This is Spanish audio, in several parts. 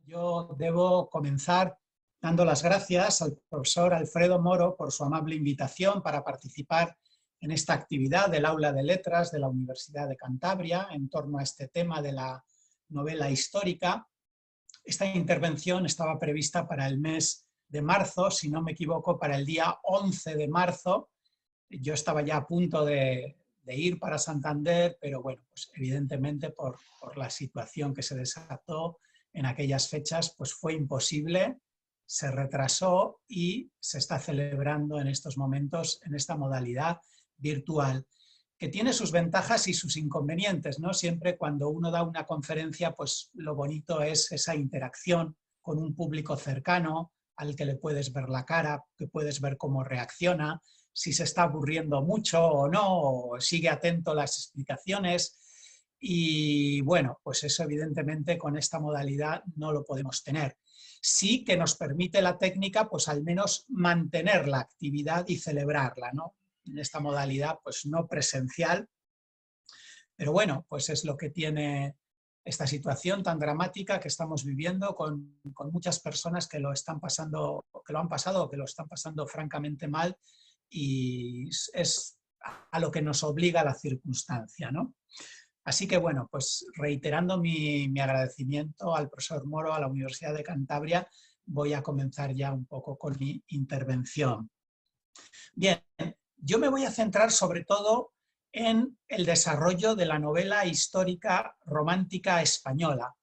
Yo debo comenzar dando las gracias al profesor Alfredo Moro por su amable invitación para participar en esta actividad del Aula de Letras de la Universidad de Cantabria en torno a este tema de la novela histórica. Esta intervención estaba prevista para el mes de marzo, si no me equivoco, para el día 11 de marzo. Yo estaba ya a punto de ir para Santander, pero bueno, pues evidentemente por la situación que se desató en aquellas fechas, pues fue imposible, se retrasó y se está celebrando en estos momentos en esta modalidad virtual, que tiene sus ventajas y sus inconvenientes, ¿no? Siempre cuando uno da una conferencia, pues lo bonito es esa interacción con un público cercano, al que le puedes ver la cara, que puedes ver cómo reacciona, si se está aburriendo mucho o no, o sigue atento a las explicaciones. Y bueno, pues eso evidentemente con esta modalidad no lo podemos tener. Sí que nos permite la técnica, pues al menos mantener la actividad y celebrarla, ¿no? En esta modalidad, pues no presencial, pero bueno, pues es lo que tiene esta situación tan dramática que estamos viviendo con muchas personas que lo están pasando, que lo han pasado o que lo están pasando francamente mal, y es a lo que nos obliga la circunstancia, ¿no? Así que bueno, pues reiterando mi agradecimiento al profesor Moro, a la Universidad de Cantabria, voy a comenzar ya un poco con mi intervención. Bien, yo me voy a centrar sobre todo en el desarrollo de la novela histórica romántica española.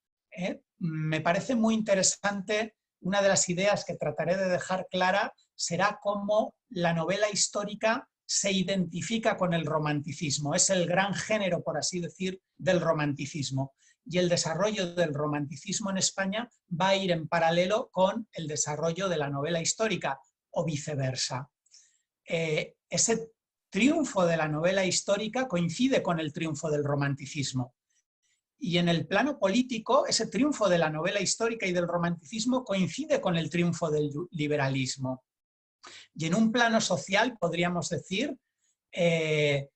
Me parece muy interesante, una de las ideas que trataré de dejar clara será cómo la novela histórica se identifica con el romanticismo. Es el gran género, por así decir, del romanticismo. Y el desarrollo del romanticismo en España va a ir en paralelo con el desarrollo de la novela histórica, o viceversa. Ese triunfo de la novela histórica coincide con el triunfo del romanticismo. Y en el plano político, ese triunfo de la novela histórica y del romanticismo coincide con el triunfo del liberalismo. Y en un plano social, podríamos decir, el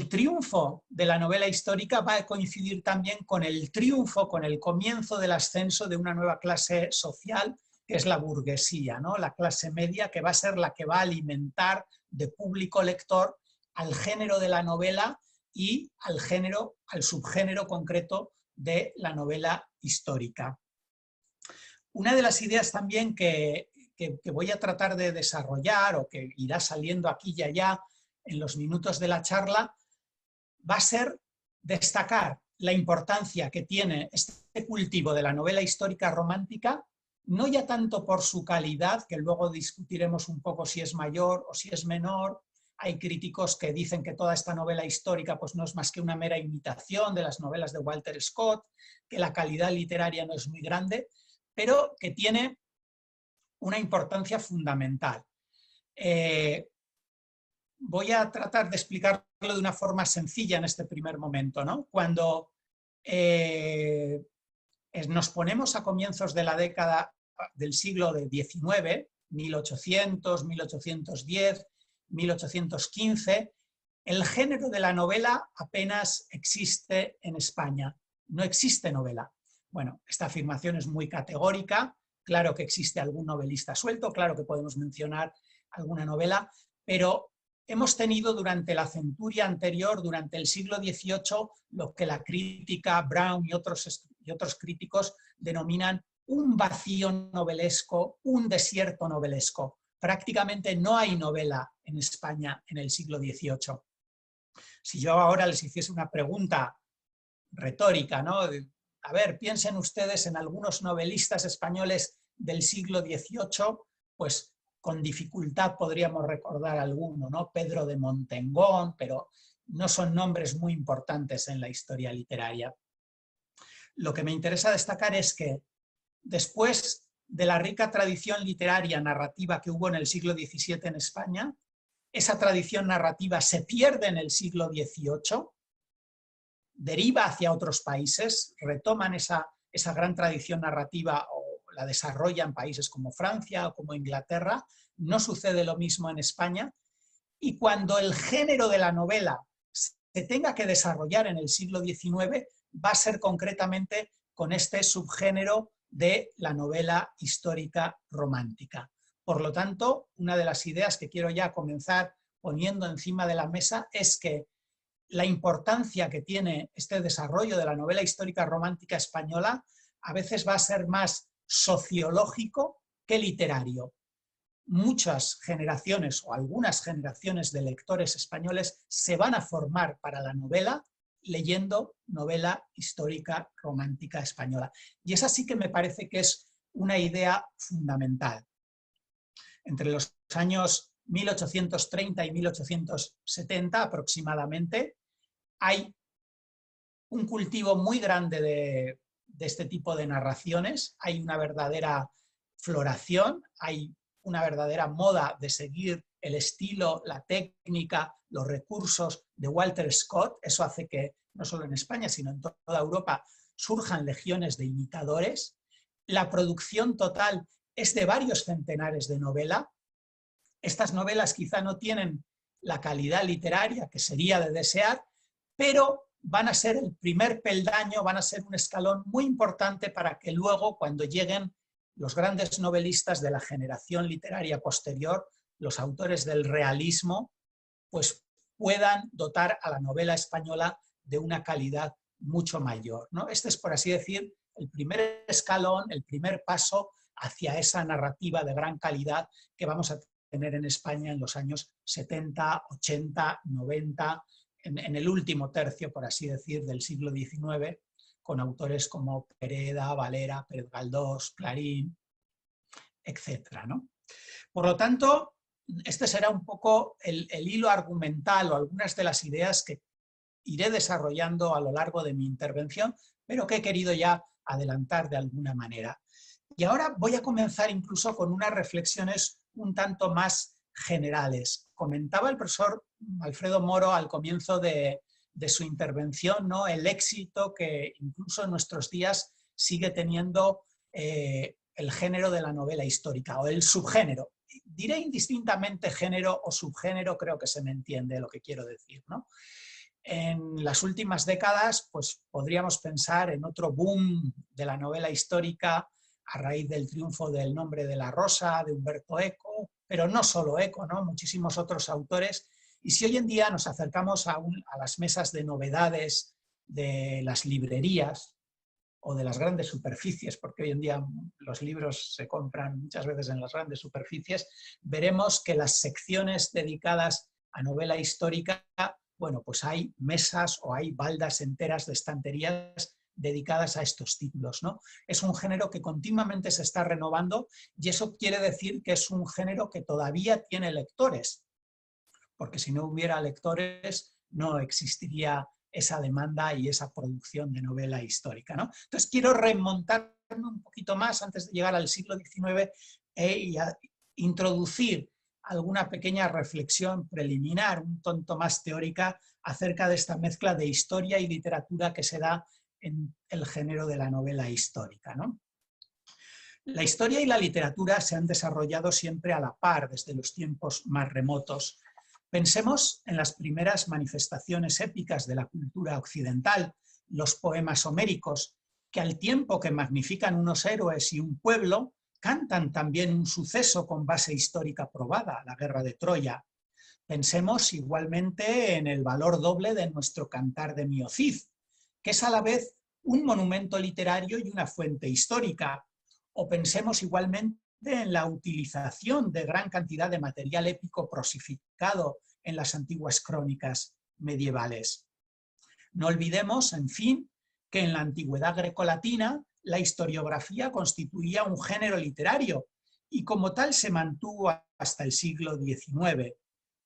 triunfo de la novela histórica va a coincidir también con el triunfo, con el comienzo del ascenso de una nueva clase social, que es la burguesía, ¿no? La clase media, que va a ser la que va a alimentar de público lector al género de la novela y al subgénero concreto de la novela histórica. Una de las ideas también que voy a tratar de desarrollar, o que irá saliendo aquí y allá en los minutos de la charla, va a ser destacar la importancia que tiene este cultivo de la novela histórica romántica, no ya tanto por su calidad, que luego discutiremos un poco si es mayor o si es menor. Hay críticos que dicen que toda esta novela histórica pues no es más que una mera imitación de las novelas de Walter Scott, que la calidad literaria no es muy grande, pero que tiene una importancia fundamental. Voy a tratar de explicarlo de una forma sencilla en este primer momento, ¿no? Cuando nos ponemos a comienzos de la década del siglo XIX, 1800, 1810, 1815, el género de la novela apenas existe en España. No existe novela. Bueno, esta afirmación es muy categórica. Claro que existe algún novelista suelto, claro que podemos mencionar alguna novela, pero hemos tenido durante la centuria anterior, durante el siglo XVIII, lo que la crítica, Brown y otros críticos denominan un vacío novelesco, un desierto novelesco. Prácticamente no hay novela en España en el siglo XVIII. Si yo ahora les hiciese una pregunta retórica, ¿no? A ver, piensen ustedes en algunos novelistas españoles del siglo XVIII, pues con dificultad podríamos recordar alguno, ¿no? Pedro de Montengón, pero no son nombres muy importantes en la historia literaria. Lo que me interesa destacar es que después de la rica tradición literaria narrativa que hubo en el siglo XVII en España, esa tradición narrativa se pierde en el siglo XVIII, deriva hacia otros países, retoman esa gran tradición narrativa o la desarrollan en países como Francia o como Inglaterra. No sucede lo mismo en España, y cuando el género de la novela se tenga que desarrollar en el siglo XIX, va a ser concretamente con este subgénero de la novela histórica romántica. Por lo tanto, una de las ideas que quiero ya comenzar poniendo encima de la mesa es que la importancia que tiene este desarrollo de la novela histórica romántica española a veces va a ser más sociológico que literario. Muchas generaciones o algunas generaciones de lectores españoles se van a formar para la novela leyendo novela histórica romántica española. Y esa sí que me parece que es una idea fundamental. Entre los años 1830 y 1870 aproximadamente, hay un cultivo muy grande de este tipo de narraciones, hay una verdadera floración, hay una verdadera moda de seguir el estilo, la técnica, los recursos de Walter Scott. Eso hace que, no solo en España, sino en toda Europa, surjan legiones de imitadores. La producción total es de varios centenares de novela. Estas novelas quizá no tienen la calidad literaria que sería de desear, pero van a ser el primer peldaño, van a ser un escalón muy importante para que luego, cuando lleguen los grandes novelistas de la generación literaria posterior, los autores del realismo, pues puedan dotar a la novela española de una calidad mucho mayor, ¿no? Este es, por así decir, el primer escalón, el primer paso hacia esa narrativa de gran calidad que vamos a tener en España en los años 70, 80, 90, en el último tercio, por así decir, del siglo XIX, con autores como Pereda, Valera, Pérez Galdós, Clarín, etc., ¿no? Por lo tanto, este será un poco el hilo argumental o algunas de las ideas que iré desarrollando a lo largo de mi intervención, pero que he querido ya adelantar de alguna manera. Y ahora voy a comenzar incluso con unas reflexiones un tanto más generales. Comentaba el profesor Alfredo Moro al comienzo de su intervención, ¿no?, el éxito que incluso en nuestros días sigue teniendo el género de la novela histórica, o el subgénero. Diré indistintamente género o subgénero, creo que se me entiende lo que quiero decir, ¿no? En las últimas décadas, pues podríamos pensar en otro boom de la novela histórica a raíz del triunfo del Nombre de la Rosa, de Umberto Eco, pero no solo Eco, ¿no?, muchísimos otros autores. Y si hoy en día nos acercamos a las mesas de novedades de las librerías o de las grandes superficies, porque hoy en día los libros se compran muchas veces en las grandes superficies, veremos que las secciones dedicadas a novela histórica, bueno, pues hay mesas o hay baldas enteras de estanterías dedicadas a estos títulos, ¿no? Es un género que continuamente se está renovando y eso quiere decir que es un género que todavía tiene lectores, porque si no hubiera lectores no existiría esa demanda y esa producción de novela histórica, ¿no? Entonces quiero remontarme un poquito más antes de llegar al siglo XIX y a introducir alguna pequeña reflexión preliminar, un tanto más teórica, acerca de esta mezcla de historia y literatura que se da en el género de la novela histórica, ¿no? La historia y la literatura se han desarrollado siempre a la par desde los tiempos más remotos. Pensemos en las primeras manifestaciones épicas de la cultura occidental, los poemas homéricos, que al tiempo que magnifican unos héroes y un pueblo, cantan también un suceso con base histórica probada, la guerra de Troya. Pensemos igualmente en el valor doble de nuestro Cantar de Mio Cid, que es a la vez un monumento literario y una fuente histórica. O pensemos igualmente en la utilización de gran cantidad de material épico prosificado en las antiguas crónicas medievales. No olvidemos, en fin, que en la antigüedad grecolatina la historiografía constituía un género literario y como tal se mantuvo hasta el siglo XIX.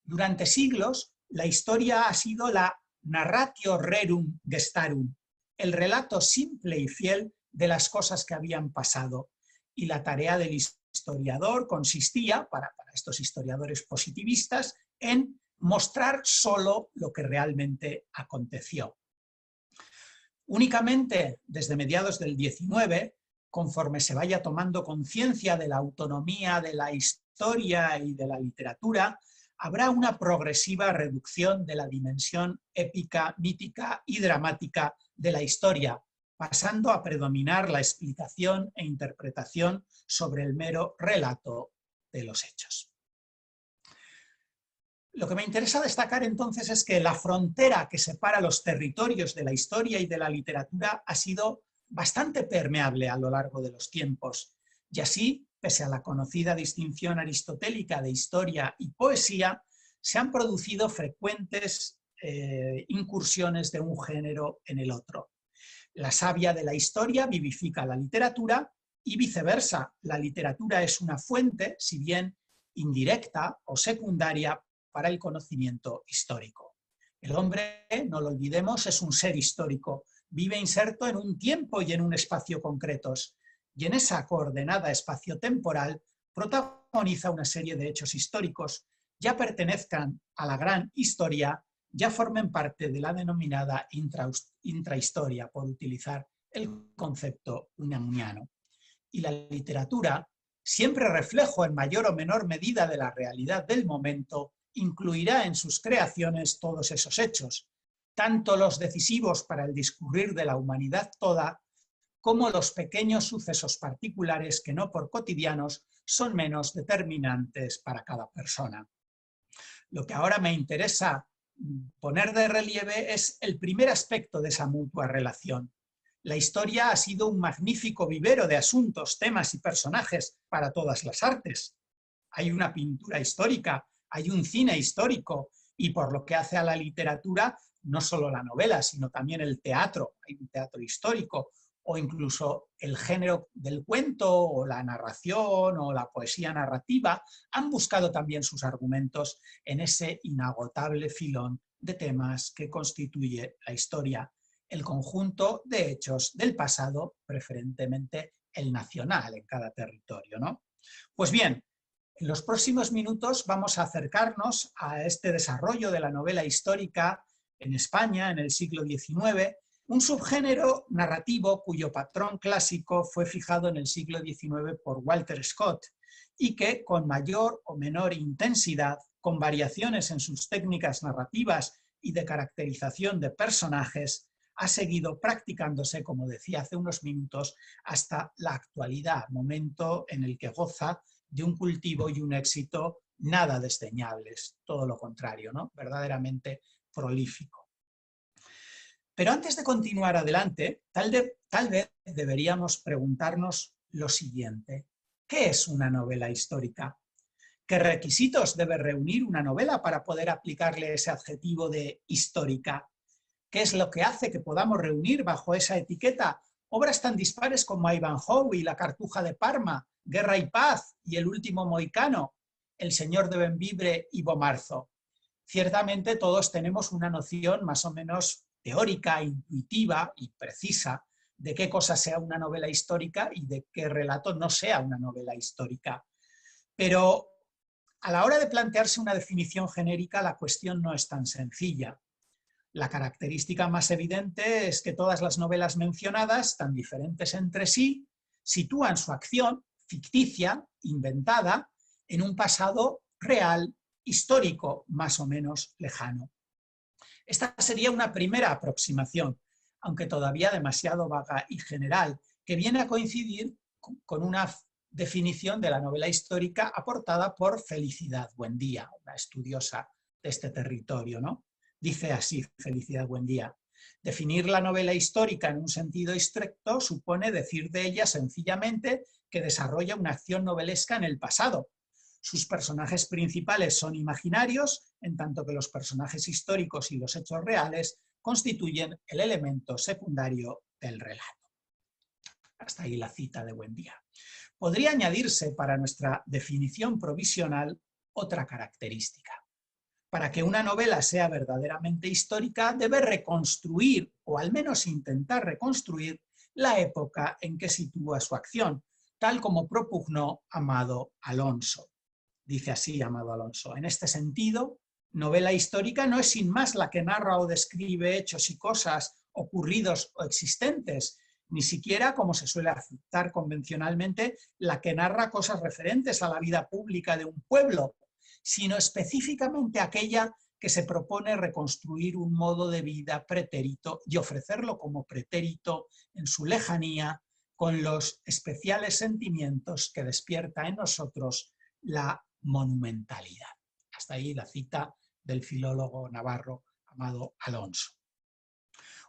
Durante siglos, la historia ha sido la narratio rerum gestarum, el relato simple y fiel de las cosas que habían pasado. Y la tarea del historiador consistía, para estos historiadores positivistas, en mostrar solo lo que realmente aconteció. Únicamente desde mediados del XIX, conforme se vaya tomando conciencia de la autonomía de la historia y de la literatura, habrá una progresiva reducción de la dimensión épica, mítica y dramática de la historia, pasando a predominar la explicación e interpretación sobre el mero relato de los hechos. Lo que me interesa destacar entonces es que la frontera que separa los territorios de la historia y de la literatura ha sido bastante permeable a lo largo de los tiempos, y así, pese a la conocida distinción aristotélica de historia y poesía, se han producido frecuentes incursiones de un género en el otro. La savia de la historia vivifica la literatura y viceversa, la literatura es una fuente, si bien indirecta o secundaria, para el conocimiento histórico. El hombre, no lo olvidemos, es un ser histórico, vive inserto en un tiempo y en un espacio concretos, y en esa coordenada espaciotemporal protagoniza una serie de hechos históricos, ya pertenezcan a la gran historia, ya formen parte de la denominada intrahistoria, por utilizar el concepto unamuniano. Y la literatura, siempre reflejo en mayor o menor medida de la realidad del momento, incluirá en sus creaciones todos esos hechos, tanto los decisivos para el discurrir de la humanidad toda, como los pequeños sucesos particulares que no por cotidianos son menos determinantes para cada persona. Lo que ahora me interesa poner de relieve es el primer aspecto de esa mutua relación. La historia ha sido un magnífico vivero de asuntos, temas y personajes para todas las artes. Hay una pintura histórica, hay un cine histórico, y por lo que hace a la literatura, no solo la novela, sino también el teatro, hay un teatro histórico, o incluso el género del cuento, o la narración, o la poesía narrativa, han buscado también sus argumentos en ese inagotable filón de temas que constituye la historia, el conjunto de hechos del pasado, preferentemente el nacional en cada territorio, ¿no? Pues bien, en los próximos minutos vamos a acercarnos a este desarrollo de la novela histórica en España en el siglo XIX, un subgénero narrativo cuyo patrón clásico fue fijado en el siglo XIX por Walter Scott y que con mayor o menor intensidad, con variaciones en sus técnicas narrativas y de caracterización de personajes, ha seguido practicándose, como decía hace unos minutos, hasta la actualidad, momento en el que goza de un cultivo y un éxito nada desdeñables, todo lo contrario, ¿no? Verdaderamente prolífico. Pero antes de continuar adelante, tal vez deberíamos preguntarnos lo siguiente: ¿qué es una novela histórica? ¿Qué requisitos debe reunir una novela para poder aplicarle ese adjetivo de histórica? ¿Qué es lo que hace que podamos reunir bajo esa etiqueta obras tan dispares como Ivanhoe y La Cartuja de Parma, Guerra y Paz y El último mohicano, El señor de Bembibre y Bomarzo? Ciertamente todos tenemos una noción más o menos teórica, intuitiva y precisa de qué cosa sea una novela histórica y de qué relato no sea una novela histórica. Pero a la hora de plantearse una definición genérica, la cuestión no es tan sencilla. La característica más evidente es que todas las novelas mencionadas, tan diferentes entre sí, sitúan su acción ficticia, inventada, en un pasado real, histórico, más o menos lejano. Esta sería una primera aproximación, aunque todavía demasiado vaga y general, que viene a coincidir con una definición de la novela histórica aportada por Felicidad Buendía, una estudiosa de este territorio, ¿no? Dice así Felicidad Buendía: definir la novela histórica en un sentido estricto supone decir de ella sencillamente que desarrolla una acción novelesca en el pasado. Sus personajes principales son imaginarios, en tanto que los personajes históricos y los hechos reales constituyen el elemento secundario del relato. Hasta ahí la cita de Buendía. Podría añadirse para nuestra definición provisional otra característica. Para que una novela sea verdaderamente histórica, debe reconstruir, o al menos intentar reconstruir, la época en que sitúa su acción, tal como propugnó Amado Alonso. Dice así Amado Alonso: en este sentido, novela histórica no es sin más la que narra o describe hechos y cosas ocurridos o existentes, ni siquiera, como se suele aceptar convencionalmente, la que narra cosas referentes a la vida pública de un pueblo, sino específicamente aquella que se propone reconstruir un modo de vida pretérito y ofrecerlo como pretérito en su lejanía, con los especiales sentimientos que despierta en nosotros la monumentalidad. Hasta ahí la cita del filólogo navarro Amado Alonso.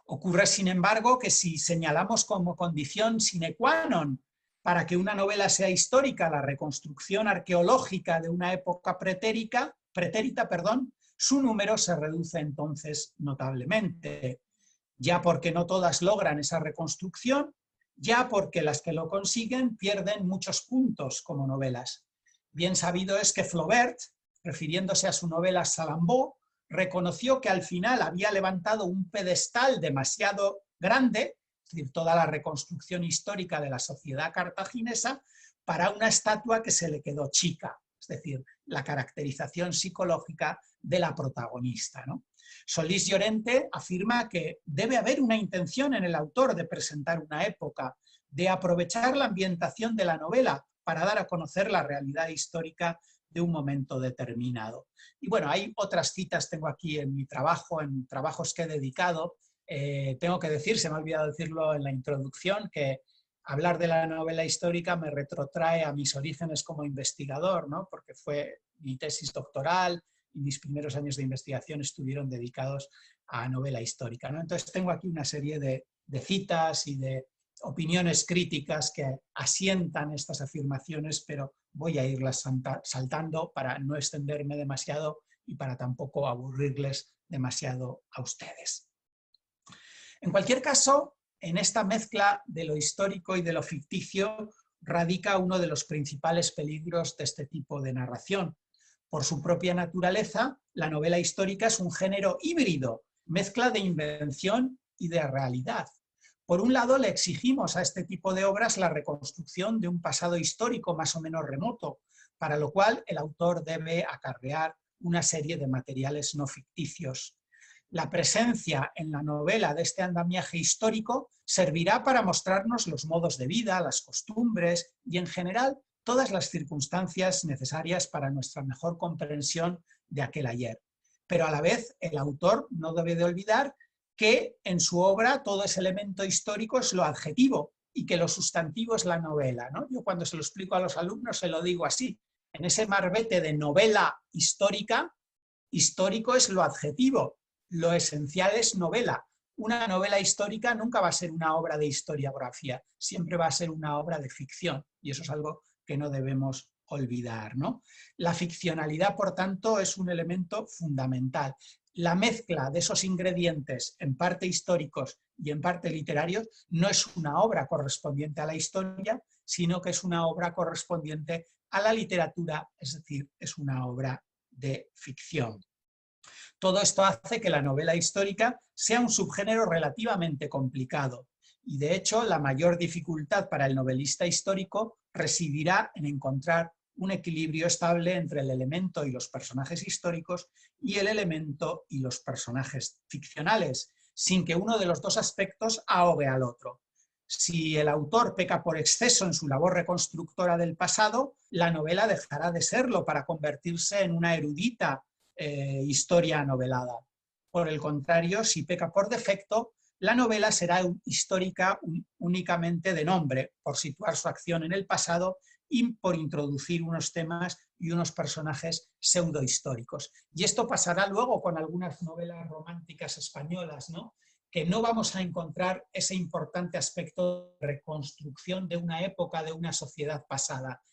Ocurre, sin embargo, que si señalamos como condición sine qua non para que una novela sea histórica la reconstrucción arqueológica de una época pretérita, su número se reduce entonces notablemente, ya porque no todas logran esa reconstrucción, ya porque las que lo consiguen pierden muchos puntos como novelas. Bien sabido es que Flaubert, refiriéndose a su novela Salammbô, reconoció que al final había levantado un pedestal demasiado grande, es decir, toda la reconstrucción histórica de la sociedad cartaginesa, para una estatua que se le quedó chica, es decir, la caracterización psicológica de la protagonista, ¿no? Solís Llorente afirma que debe haber una intención en el autor de presentar una época, de aprovechar la ambientación de la novela para dar a conocer la realidad histórica de un momento determinado. Y bueno, hay otras citas, tengo aquí en mi trabajo, en trabajos que he dedicado. Tengo que decir, se me ha olvidado decirlo en la introducción, que hablar de la novela histórica me retrotrae a mis orígenes como investigador, ¿no? Porque fue mi tesis doctoral y mis primeros años de investigación estuvieron dedicados a novela histórica, ¿no? Entonces tengo aquí una serie de citas y de opiniones críticas que asientan estas afirmaciones, pero voy a irlas saltando para no extenderme demasiado y para tampoco aburrirles demasiado a ustedes. En cualquier caso, en esta mezcla de lo histórico y de lo ficticio radica uno de los principales peligros de este tipo de narración. Por su propia naturaleza, la novela histórica es un género híbrido, mezcla de invención y de realidad. Por un lado, le exigimos a este tipo de obras la reconstrucción de un pasado histórico más o menos remoto, para lo cual el autor debe acarrear una serie de materiales no ficticios. La presencia en la novela de este andamiaje histórico servirá para mostrarnos los modos de vida, las costumbres y, en general, todas las circunstancias necesarias para nuestra mejor comprensión de aquel ayer. Pero a la vez, el autor no debe de olvidar que en su obra todo ese elemento histórico es lo adjetivo y que lo sustantivo es la novela, ¿no? Yo cuando se lo explico a los alumnos se lo digo así, en ese marbete de novela histórica, histórico es lo adjetivo, lo esencial es novela. Una novela histórica nunca va a ser una obra de historiografía, siempre va a ser una obra de ficción, y eso es algo que no debemos olvidar, ¿no? La ficcionalidad, por tanto, es un elemento fundamental. La mezcla de esos ingredientes, en parte históricos y en parte literarios, no es una obra correspondiente a la historia, sino que es una obra correspondiente a la literatura, es decir, es una obra de ficción. Todo esto hace que la novela histórica sea un subgénero relativamente complicado, y de hecho la mayor dificultad para el novelista histórico residirá en encontrar un equilibrio estable entre el elemento y los personajes históricos y el elemento y los personajes ficcionales, sin que uno de los dos aspectos ahogue al otro. Si el autor peca por exceso en su labor reconstructora del pasado, la novela dejará de serlo para convertirse en una erudita historia novelada. Por el contrario, si peca por defecto, la novela será histórica únicamente de nombre, por situar su acción en el pasado y por introducir unos temas y unos personajes pseudohistóricos. Y esto pasará luego con algunas novelas románticas españolas, ¿no? Que no vamos a encontrar ese importante aspecto de reconstrucción de una época, de una sociedad pasada.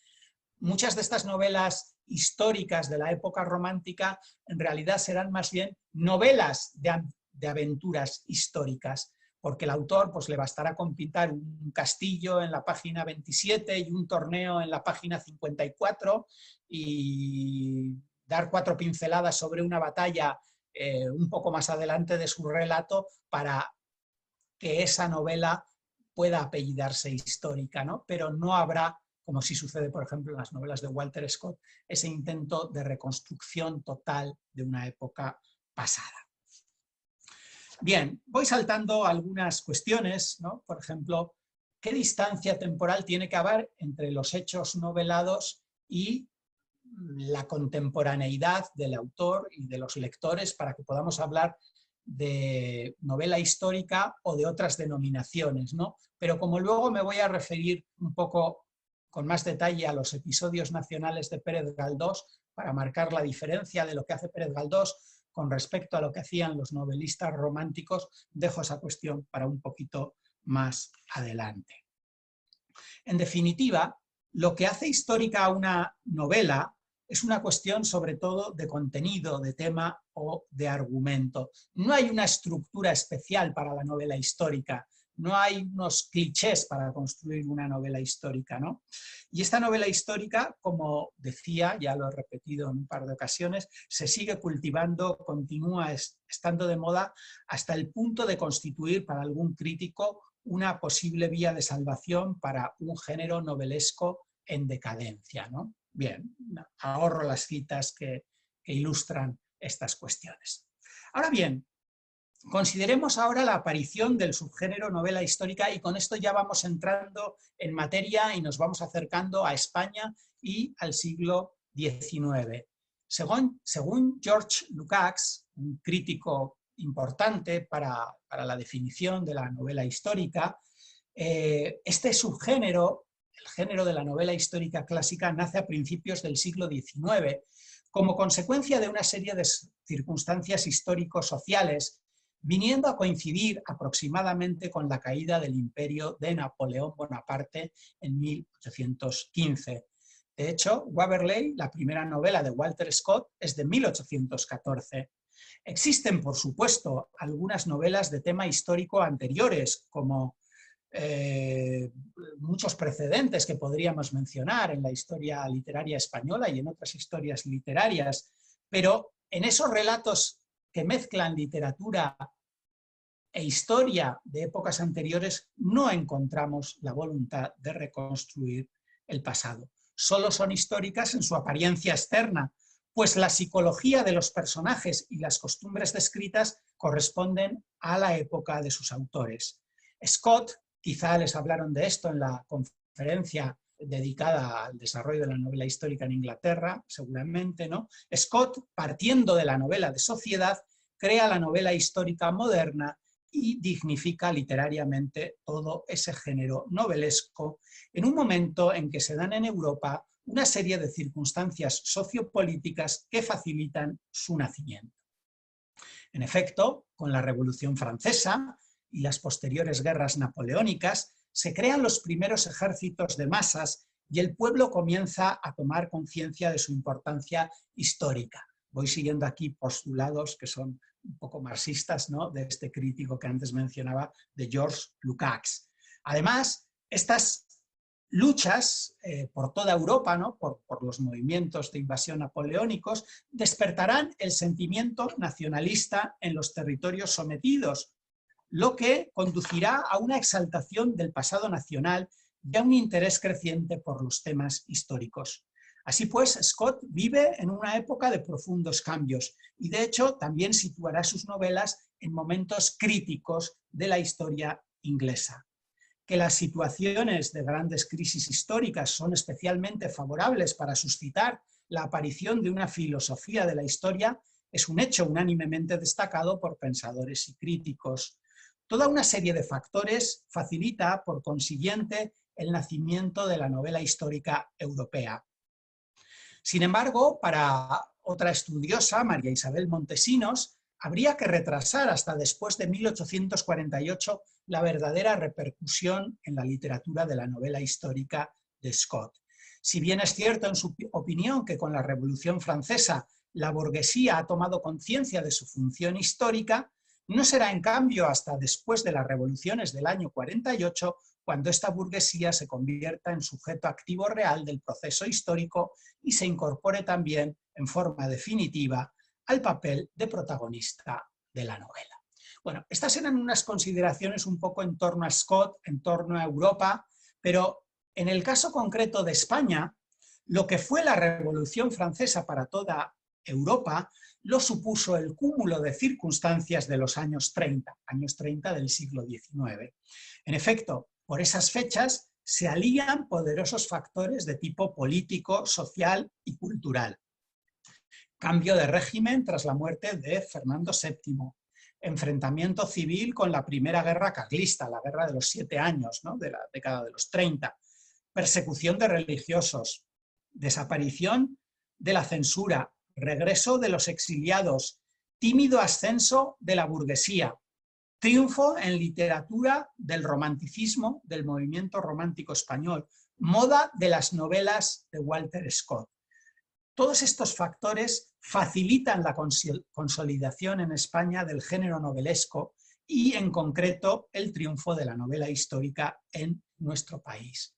Muchas de estas novelas históricas de la época romántica en realidad serán más bien novelas de aventuras históricas, porque el autor pues, le bastará con pintar un castillo en la página 27 y un torneo en la página 54 y dar 4 pinceladas sobre una batalla un poco más adelante de su relato para que esa novela pueda apellidarse histórica, ¿no? Pero no habrá, como sí sucede, por ejemplo, en las novelas de Walter Scott, ese intento de reconstrucción total de una época pasada. Bien, voy saltando algunas cuestiones, ¿no? Por ejemplo, ¿qué distancia temporal tiene que haber entre los hechos novelados y la contemporaneidad del autor y de los lectores para que podamos hablar de novela histórica o de otras denominaciones, ¿no? Pero como luego me voy a referir un poco con más detalle a los episodios nacionales de Pérez Galdós para marcar la diferencia de lo que hace Pérez Galdós con respecto a lo que hacían los novelistas románticos, dejo esa cuestión para un poquito más adelante. En definitiva, lo que hace histórica a una novela es una cuestión sobre todo de contenido, de tema o de argumento. No hay una estructura especial para la novela histórica, no hay unos clichés para construir una novela histórica, ¿no? Y esta novela histórica, como decía, ya lo he repetido en un par de ocasiones, se sigue cultivando, continúa estando de moda hasta el punto de constituir para algún crítico una posible vía de salvación para un género novelesco en decadencia, ¿no? Bien, ahorro las citas que ilustran estas cuestiones. Ahora bien, consideremos ahora la aparición del subgénero novela histórica y con esto ya vamos entrando en materia y nos vamos acercando a España y al siglo XIX. Según George Lukács, un crítico importante para la definición de la novela histórica, este subgénero, el género de la novela histórica clásica, nace a principios del siglo XIX como consecuencia de una serie de circunstancias histórico-sociales viniendo a coincidir aproximadamente con la caída del imperio de Napoleón Bonaparte en 1815. De hecho, Waverley, la primera novela de Walter Scott, es de 1814. Existen, por supuesto, algunas novelas de tema histórico anteriores, como muchos precedentes que podríamos mencionar en la historia literaria española y en otras historias literarias, pero en esos relatos que mezclan literatura e historia de épocas anteriores no encontramos la voluntad de reconstruir el pasado. Solo son históricas en su apariencia externa, pues la psicología de los personajes y las costumbres descritas corresponden a la época de sus autores. Scott, quizá les hablaron de esto en la conferencia dedicada al desarrollo de la novela histórica en Inglaterra, seguramente, ¿no? Scott, partiendo de la novela de sociedad, crea la novela histórica moderna y dignifica literariamente todo ese género novelesco en un momento en que se dan en Europa una serie de circunstancias sociopolíticas que facilitan su nacimiento. En efecto, con la Revolución Francesa y las posteriores guerras napoleónicas, se crean los primeros ejércitos de masas y el pueblo comienza a tomar conciencia de su importancia histórica. Voy siguiendo aquí postulados que son un poco marxistas, ¿no?, de este crítico que antes mencionaba, de George Lukács. Además, estas luchas por toda Europa, ¿no?, por los movimientos de invasión napoleónicos, despertarán el sentimiento nacionalista en los territorios sometidos, lo que conducirá a una exaltación del pasado nacional y a un interés creciente por los temas históricos. Así pues, Scott vive en una época de profundos cambios y, de hecho, también situará sus novelas en momentos críticos de la historia inglesa. Que las situaciones de grandes crisis históricas son especialmente favorables para suscitar la aparición de una filosofía de la historia es un hecho unánimemente destacado por pensadores y críticos. Toda una serie de factores facilita, por consiguiente, el nacimiento de la novela histórica europea. Sin embargo, para otra estudiosa, María Isabel Montesinos, habría que retrasar hasta después de 1848 la verdadera repercusión en la literatura de la novela histórica de Scott. Si bien es cierto en su opinión que con la Revolución Francesa la burguesía ha tomado conciencia de su función histórica, no será en cambio hasta después de las revoluciones del año 48 cuando esta burguesía se convierta en sujeto activo real del proceso histórico y se incorpore también en forma definitiva al papel de protagonista de la novela. Bueno, estas eran unas consideraciones un poco en torno a Scott, en torno a Europa, pero en el caso concreto de España, lo que fue la Revolución Francesa para toda Europa lo supuso el cúmulo de circunstancias de los años 30 del siglo XIX. En efecto, por esas fechas se alían poderosos factores de tipo político, social y cultural. Cambio de régimen tras la muerte de Fernando VII. Enfrentamiento civil con la primera guerra carlista, la guerra de los 7 años, ¿no?, de la década de los 30. Persecución de religiosos. Desaparición de la censura. Regreso de los exiliados. Tímido ascenso de la burguesía. Triunfo en literatura del romanticismo, del movimiento romántico español. Moda de las novelas de Walter Scott. Todos estos factores facilitan la consolidación en España del género novelesco y, en concreto, el triunfo de la novela histórica en nuestro país.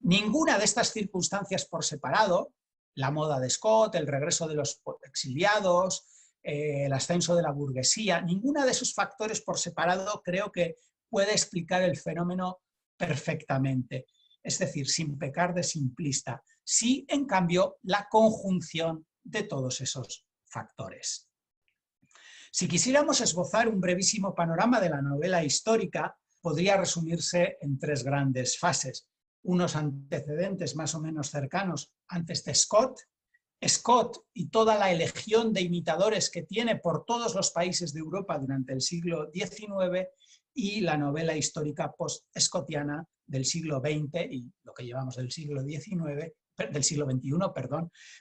Ninguna de estas circunstancias por separado, la moda de Scott, el regreso de los exiliados, el ascenso de la burguesía, ninguna de esos factores por separado creo que puede explicar el fenómeno perfectamente. Es decir, sin pecar de simplista. Sí, en cambio, la conjunción de todos esos factores. Si quisiéramos esbozar un brevísimo panorama de la novela histórica, podría resumirse en 3 grandes fases. Unos antecedentes más o menos cercanos antes de Scott, Scott y toda la legión de imitadores que tiene por todos los países de Europa durante el siglo XIX, y la novela histórica post-scottiana del siglo XX y lo que llevamos del siglo XXI,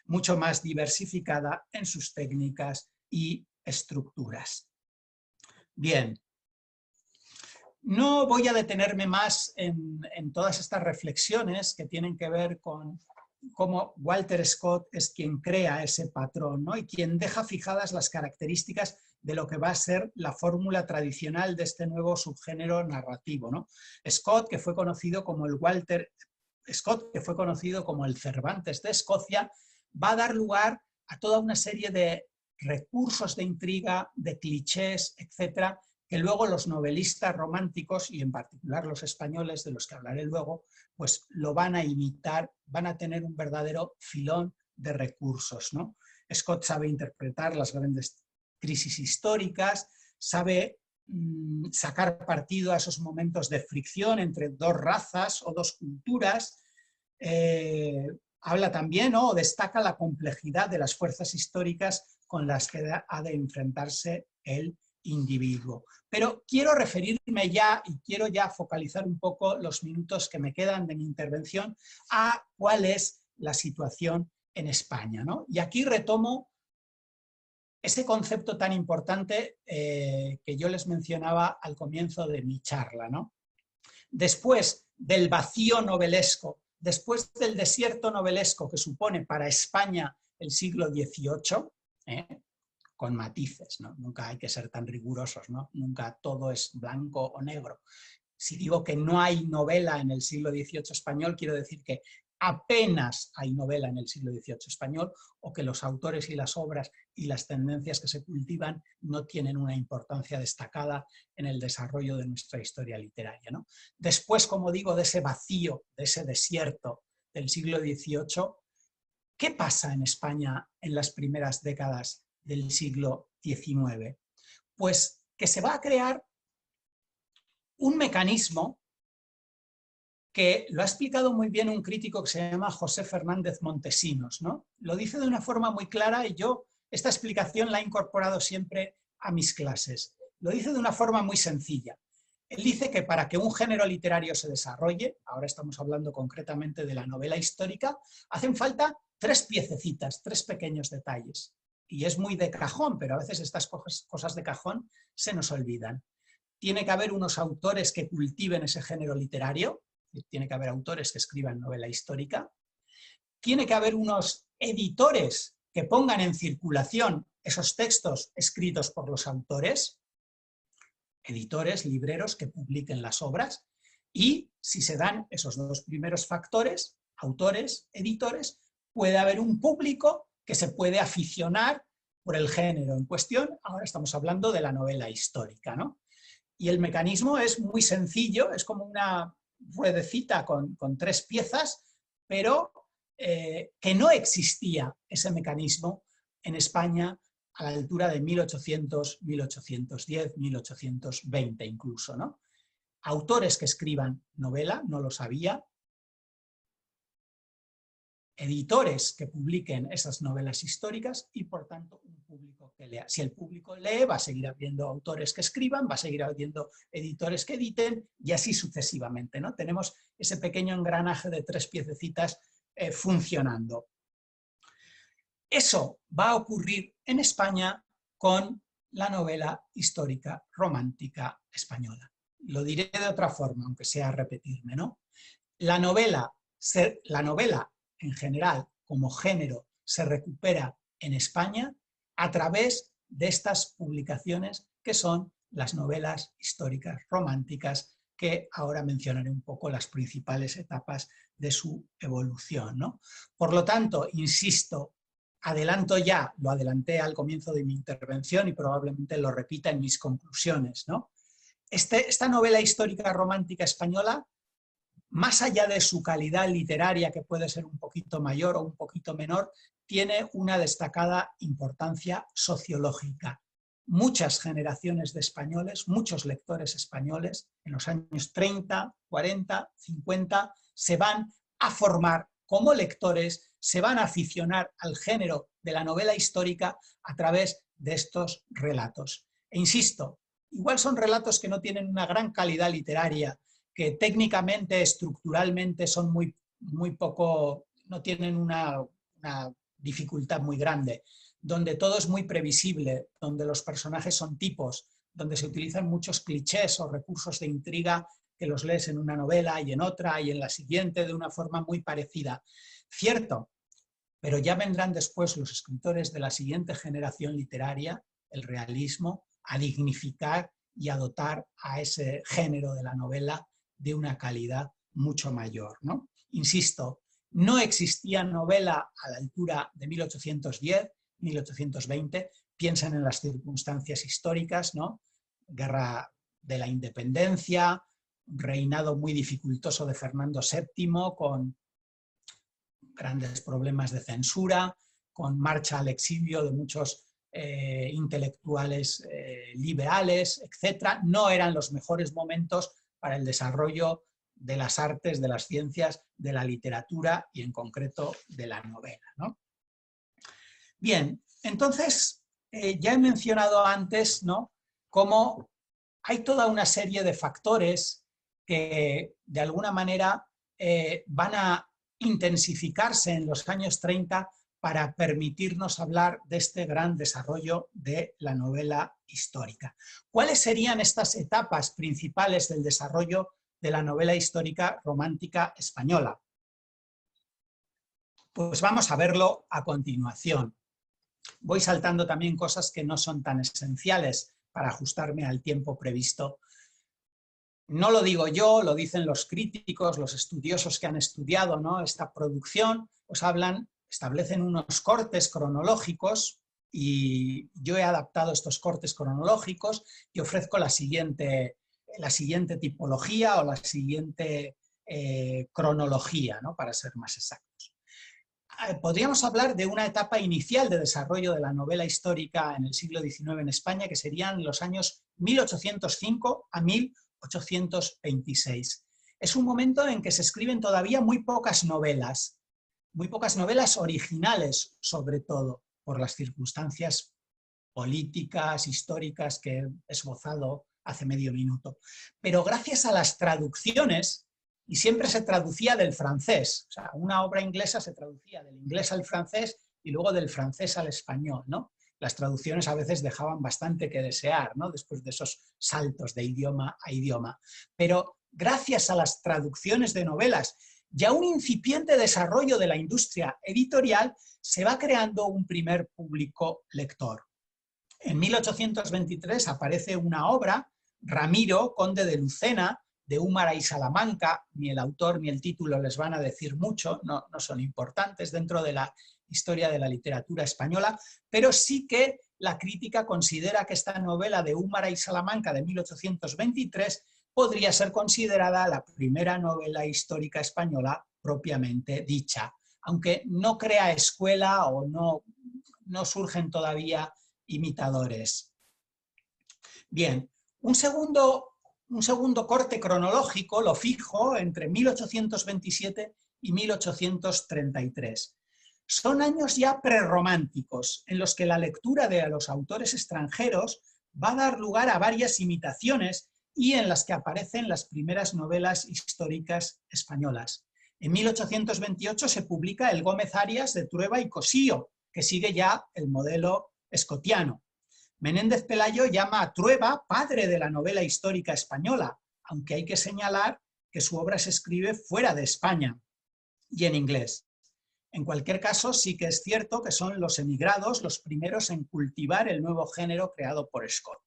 mucho más diversificada en sus técnicas y estructuras. Bien, no voy a detenerme más en todas estas reflexiones que tienen que ver con cómo Walter Scott es quien crea ese patrón, ¿no?, y quien deja fijadas las características de lo que va a ser la fórmula tradicional de este nuevo subgénero narrativo, ¿no? Scott, que fue conocido como el Cervantes de Escocia, va a dar lugar a toda una serie de recursos de intriga, de clichés, etcétera, que luego los novelistas románticos, y en particular los españoles, de los que hablaré luego, pues lo van a imitar, van a tener un verdadero filón de recursos, ¿no? Scott sabe interpretar las grandes crisis históricas, sabe sacar partido a esos momentos de fricción entre 2 razas o 2 culturas, habla también, ¿no?, o destaca la complejidad de las fuerzas históricas con las que ha de enfrentarse el individuo. Pero quiero referirme ya, y quiero ya focalizar un poco los minutos que me quedan de mi intervención, a cuál es la situación en España, ¿no? Y aquí retomo ese concepto tan importante que yo les mencionaba al comienzo de mi charla, ¿no? Después del vacío novelesco, después del desierto novelesco que supone para España el siglo XVIII, con matices, ¿no? Nunca hay que ser tan rigurosos, ¿no? Nunca todo es blanco o negro. Si digo que no hay novela en el siglo XVIII español, quiero decir que apenas hay novela en el siglo XVIII español, o que los autores y las obras y las tendencias que se cultivan no tienen una importancia destacada en el desarrollo de nuestra historia literaria, ¿no? Después, como digo, de ese vacío, de ese desierto del siglo XVIII, ¿qué pasa en España en las primeras décadas del siglo XIX? Pues que se va a crear un mecanismo que lo ha explicado muy bien un crítico que se llama José Fernández Montesinos, ¿no? Lo dice de una forma muy clara y yo esta explicación la he incorporado siempre a mis clases. Lo dice de una forma muy sencilla. Él dice que para que un género literario se desarrolle, ahora estamos hablando concretamente de la novela histórica, hacen falta 3 piececitas, 3 pequeños detalles. Y es muy de cajón, pero a veces estas cosas de cajón se nos olvidan. Tiene que haber unos autores que cultiven ese género literario, tiene que haber autores que escriban novela histórica, tiene que haber unos editores que pongan en circulación esos textos escritos por los autores, editores, libreros que publiquen las obras, y si se dan esos 2 primeros factores, autores, editores, puede haber un público que se puede aficionar por el género en cuestión. Ahora estamos hablando de la novela histórica, ¿no? Y el mecanismo es muy sencillo, es como una ruedecita con 3 piezas, pero que no existía ese mecanismo en España a la altura de 1800, 1810, 1820 incluso, ¿no? Autores que escriban novela, no lo sabía, editores que publiquen esas novelas históricas y, por tanto, un público que lea. Si el público lee, va a seguir habiendo autores que escriban, va a seguir habiendo editores que editen y así sucesivamente, ¿no? Tenemos ese pequeño engranaje de 3 piececitas funcionando. Eso va a ocurrir en España con la novela histórica romántica española. Lo diré de otra forma, aunque sea repetirme, ¿no? La novela en general, como género, se recupera en España a través de estas publicaciones que son las novelas históricas románticas, que ahora mencionaré un poco las principales etapas de su evolución, ¿no? Por lo tanto, insisto, adelanto ya, lo adelanté al comienzo de mi intervención y probablemente lo repita en mis conclusiones, ¿no? Esta novela histórica romántica española, más allá de su calidad literaria, que puede ser un poquito mayor o un poquito menor, tiene una destacada importancia sociológica. Muchas generaciones de españoles, muchos lectores españoles, en los años 30, 40, 50, se van a formar como lectores, se van a aficionar al género de la novela histórica a través de estos relatos. E insisto, igual son relatos que no tienen una gran calidad literaria, que técnicamente, estructuralmente son muy poco, no tienen una dificultad muy grande, donde todo es muy previsible, donde los personajes son tipos, donde se utilizan muchos clichés o recursos de intriga que los lees en una novela y en otra y en la siguiente de una forma muy parecida. Cierto, pero ya vendrán después los escritores de la siguiente generación literaria, el realismo, a dignificar y a dotar a ese género de la novela de una calidad mucho mayor, ¿no? Insisto, no existía novela a la altura de 1810, 1820, piensen en las circunstancias históricas, ¿no? Guerra de la Independencia, reinado muy dificultoso de Fernando VII, con grandes problemas de censura, con marcha al exilio de muchos intelectuales liberales, etc. No eran los mejores momentos para el desarrollo de las artes, de las ciencias, de la literatura y en concreto de la novela, ¿no? Bien, entonces ya he mencionado antes, ¿no?, cómo hay toda una serie de factores que de alguna manera van a intensificarse en los años 30 para permitirnos hablar de este gran desarrollo de la novela histórica. ¿Cuáles serían estas etapas principales del desarrollo de la novela histórica romántica española? Pues vamos a verlo a continuación. Voy saltando también cosas que no son tan esenciales para ajustarme al tiempo previsto. No lo digo yo, lo dicen los críticos, los estudiosos que han estudiado, ¿no?, esta producción, pues establecen unos cortes cronológicos y yo he adaptado estos cortes cronológicos y ofrezco la siguiente tipología o la siguiente cronología, ¿no?, para ser más exactos. Podríamos hablar de una etapa inicial de desarrollo de la novela histórica en el siglo XIX en España, que serían los años 1805 a 1826. Es un momento en que se escriben todavía muy pocas novelas originales, sobre todo por las circunstancias políticas, históricas que he esbozado hace medio minuto. Pero gracias a las traducciones, y siempre se traducía del francés, o sea, una obra inglesa se traducía del inglés al francés y luego del francés al español, ¿no? Las traducciones a veces dejaban bastante que desear, ¿no?, después de esos saltos de idioma a idioma. Pero gracias a las traducciones de novelas y a un incipiente desarrollo de la industria editorial, se va creando un primer público lector. En 1823 aparece una obra, Ramiro, conde de Lucena, de Úmara y Salamanca. Ni el autor ni el título les van a decir mucho, no son importantes dentro de la historia de la literatura española, pero sí que la crítica considera que esta novela de Úmara y Salamanca de 1823 podría ser considerada la primera novela histórica española propiamente dicha, aunque no crea escuela o no surgen todavía imitadores. Bien, un segundo corte cronológico lo fijo entre 1827 y 1833. Son años ya prerrománticos, en los que la lectura de los autores extranjeros va a dar lugar a varias imitaciones y en las que aparecen las primeras novelas históricas españolas. En 1828 se publica el Gómez Arias de Trueba y Cosío, que sigue ya el modelo escotiano. Menéndez Pelayo llama a Trueba padre de la novela histórica española, aunque hay que señalar que su obra se escribe fuera de España y en inglés. En cualquier caso, sí que es cierto que son los emigrados los primeros en cultivar el nuevo género creado por Scott.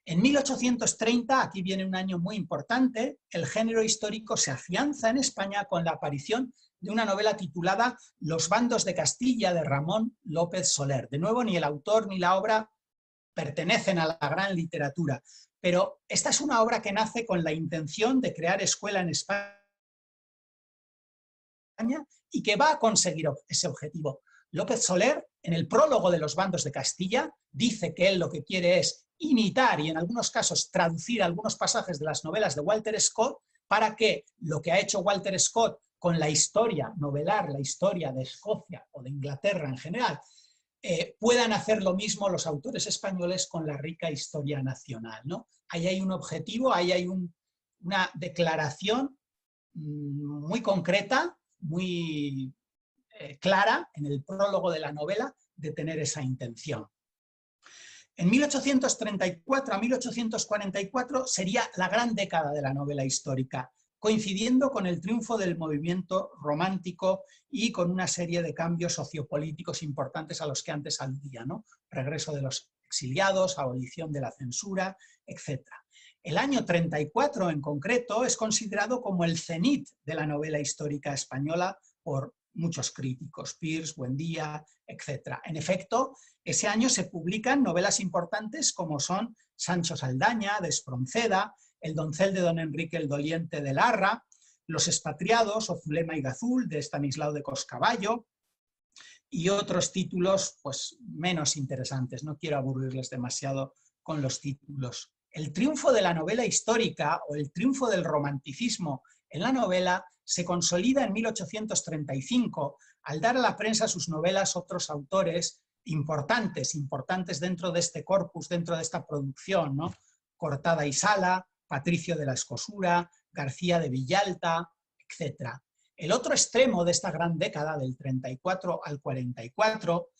En 1830, aquí viene un año muy importante, el género histórico se afianza en España con la aparición de una novela titulada Los bandos de Castilla, de Ramón López Soler. De nuevo, ni el autor ni la obra pertenecen a la gran literatura, pero esta es una obra que nace con la intención de crear escuela en España y que va a conseguir ese objetivo. López Soler, en el prólogo de Los bandos de Castilla, dice que él lo que quiere es imitar y en algunos casos traducir algunos pasajes de las novelas de Walter Scott para que lo que ha hecho Walter Scott con la historia, novelar la historia de Escocia o de Inglaterra en general, puedan hacer lo mismo los autores españoles con la rica historia nacional, ¿no? Ahí hay un objetivo, ahí hay una declaración muy concreta, muy clara en el prólogo de la novela de tener esa intención. En 1834 a 1844 sería la gran década de la novela histórica, coincidiendo con el triunfo del movimiento romántico y con una serie de cambios sociopolíticos importantes a los que antes aludía, ¿no? Regreso de los exiliados, abolición de la censura, etc. El año 34 en concreto es considerado como el cenit de la novela histórica española por muchos críticos, Peirce, Buendía, etc. En efecto, ese año se publican novelas importantes como son Sancho Saldaña, de Espronceda, El doncel de don Enrique el Doliente de Larra, Los expatriados o Zulema y Gazul, de Estanislao de Coscavallo, y otros títulos pues, menos interesantes. No quiero aburrirles demasiado con los títulos. El triunfo de la novela histórica o el triunfo del romanticismo en la novela se consolida en 1835 al dar a la prensa sus novelas otros autores importantes dentro de este corpus, dentro de esta producción, ¿no? Cortada y Sala, Patricio de la Escosura, García de Villalta, etc. El otro extremo de esta gran década, del 34 al 44,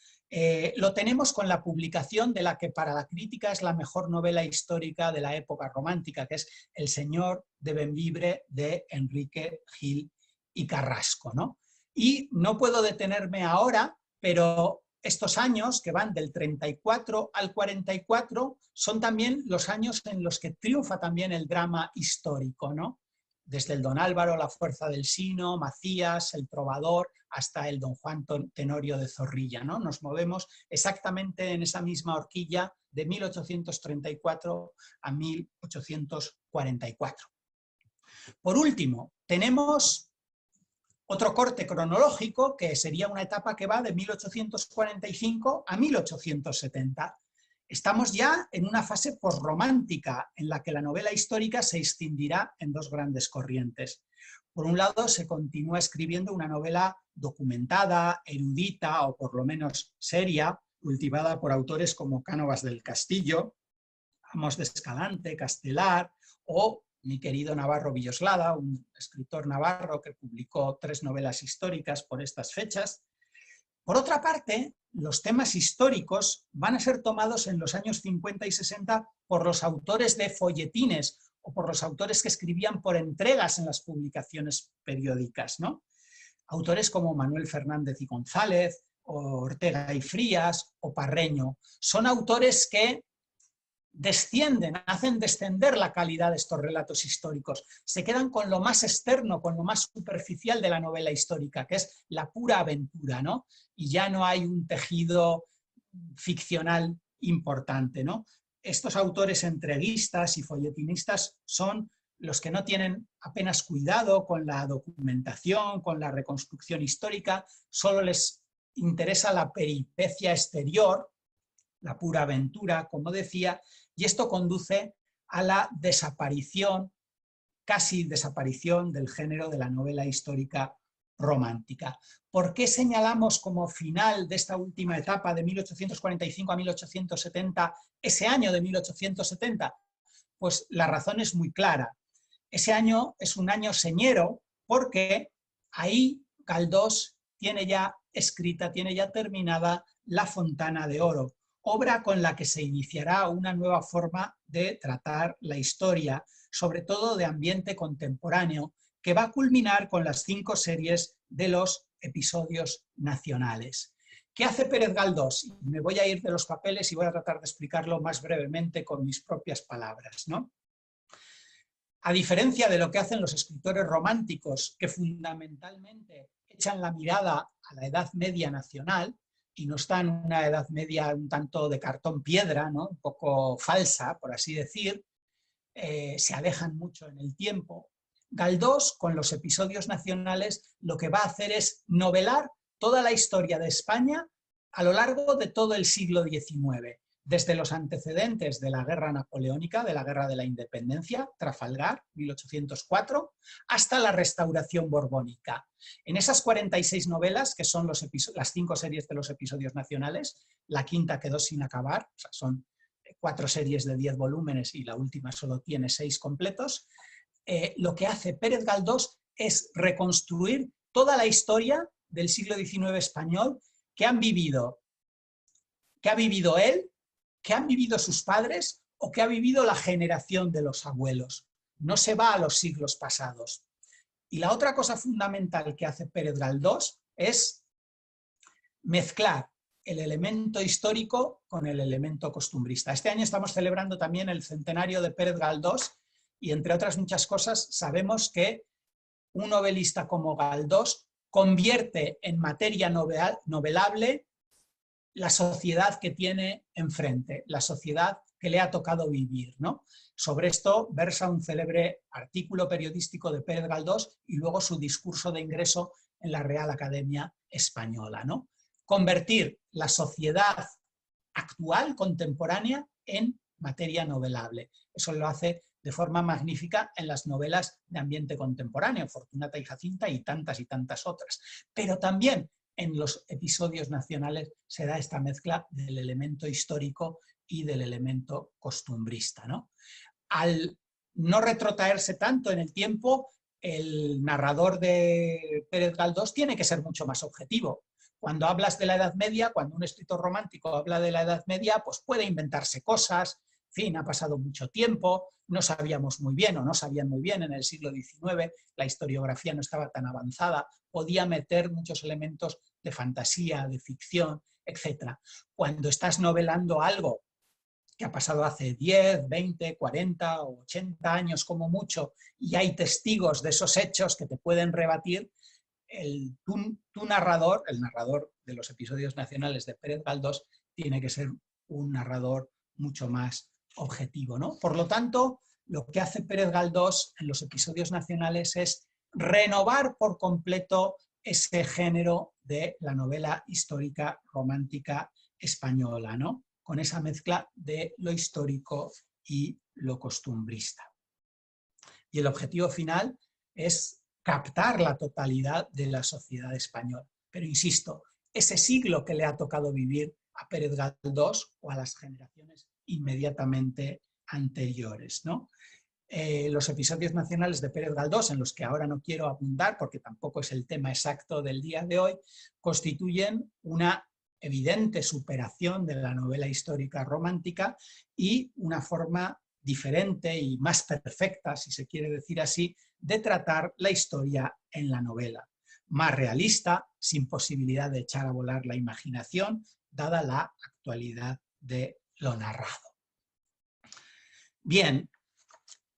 lo tenemos con la publicación de la que para la crítica es la mejor novela histórica de la época romántica, que es El señor de Bembibre, de Enrique Gil y Carrasco, ¿no? Y no puedo detenerme ahora, pero estos años, que van del 34 al 44, son también los años en los que triunfa también el drama histórico, ¿no? Desde el Don Álvaro, La fuerza del Sino, Macías, El trovador, hasta el Don Juan Tenorio de Zorrilla, ¿no? Nos movemos exactamente en esa misma horquilla de 1834 a 1844. Por último, tenemos otro corte cronológico que sería una etapa que va de 1845 a 1870. Estamos ya en una fase posromántica en la que la novela histórica se extinguirá en dos grandes corrientes. Por un lado, se continúa escribiendo una novela documentada, erudita o por lo menos seria, cultivada por autores como Cánovas del Castillo, Amos de Escalante, Castelar o mi querido Navarro Villoslada, un escritor navarro que publicó 3 novelas históricas por estas fechas. Por otra parte, los temas históricos van a ser tomados en los años 50 y 60 por los autores de folletines o por los autores que escribían por entregas en las publicaciones periódicas, ¿no? Autores como Manuel Fernández y González, o Ortega y Frías, o Parreño. Son autores que descienden, hacen descender la calidad de estos relatos históricos, se quedan con lo más externo, con lo más superficial de la novela histórica, que es la pura aventura, ¿no? Y ya no hay un tejido ficcional importante, ¿no? Estos autores entreguistas y folletinistas son los que no tienen apenas cuidado con la documentación, con la reconstrucción histórica, solo les interesa la peripecia exterior, la pura aventura, como decía, y esto conduce a la desaparición, casi desaparición del género de la novela histórica romántica. ¿Por qué señalamos como final de esta última etapa de 1845 a 1870 ese año de 1870? Pues la razón es muy clara. Ese año es un año señero porque ahí Galdós tiene ya escrita, tiene ya terminada La Fontana de Oro, obra con la que se iniciará una nueva forma de tratar la historia, sobre todo de ambiente contemporáneo, que va a culminar con las 5 series de los episodios nacionales. ¿Qué hace Pérez Galdós? Me voy a ir de los papeles y voy a tratar de explicarlo más brevemente con mis propias palabras, ¿no? A diferencia de lo que hacen los escritores románticos, que fundamentalmente echan la mirada a la Edad Media nacional, y no está en una Edad Media un tanto de cartón piedra, ¿no? Un poco falsa, por así decir, se alejan mucho en el tiempo. Galdós, con los episodios nacionales, lo que va a hacer es novelar toda la historia de España a lo largo de todo el siglo XIX, desde los antecedentes de la guerra napoleónica, de la guerra de la independencia, Trafalgar, 1804, hasta la restauración borbónica. En esas 46 novelas, que son las 5 series de los episodios nacionales, la quinta quedó sin acabar, o sea, son 4 series de 10 volúmenes y la última solo tiene 6 completos, lo que hace Pérez Galdós es reconstruir toda la historia del siglo XIX español que ha vivido él, que han vivido sus padres o que ha vivido la generación de los abuelos. No se va a los siglos pasados. Y la otra cosa fundamental que hace Pérez Galdós es mezclar el elemento histórico con el elemento costumbrista. Este año estamos celebrando también el centenario de Pérez Galdós y, entre otras muchas cosas, sabemos que un novelista como Galdós convierte en materia novelable la sociedad que tiene enfrente, la sociedad que le ha tocado vivir, ¿no? Sobre esto versa un célebre artículo periodístico de Pérez Galdós y luego su discurso de ingreso en la Real Academia Española, ¿no? Convertir la sociedad actual, contemporánea, en materia novelable. Eso lo hace de forma magnífica en las novelas de ambiente contemporáneo, Fortunata y Jacinta y tantas otras. Pero también en los episodios nacionales se da esta mezcla del elemento histórico y del elemento costumbrista, ¿no? Al no retrotraerse tanto en el tiempo, el narrador de Pérez Galdós tiene que ser mucho más objetivo. Cuando hablas de la Edad Media, cuando un escritor romántico habla de la Edad Media, pues puede inventarse cosas, en fin, ha pasado mucho tiempo, no sabíamos muy bien o no sabían muy bien en el siglo XIX, la historiografía no estaba tan avanzada, podía meter muchos elementos de fantasía, de ficción, etc. Cuando estás novelando algo que ha pasado hace 10, 20, 40 o 80 años como mucho y hay testigos de esos hechos que te pueden rebatir, tu narrador, el narrador de los episodios nacionales de Pérez Galdós, tiene que ser un narrador mucho más objetivo, ¿no? Por lo tanto, lo que hace Pérez Galdós en los episodios nacionales es renovar por completo ese género de la novela histórica romántica española, ¿no? Con esa mezcla de lo histórico y lo costumbrista. Y el objetivo final es captar la totalidad de la sociedad española. Pero insisto, ese siglo que le ha tocado vivir a Pérez Galdós o a las generaciones inmediatamente anteriores, ¿no? Los episodios nacionales de Pérez Galdós, en los que ahora no quiero abundar porque tampoco es el tema exacto del día de hoy, constituyen una evidente superación de la novela histórica romántica y una forma diferente y más perfecta, si se quiere decir así, de tratar la historia en la novela. Más realista, sin posibilidad de echar a volar la imaginación, dada la actualidad de lo narrado. Bien,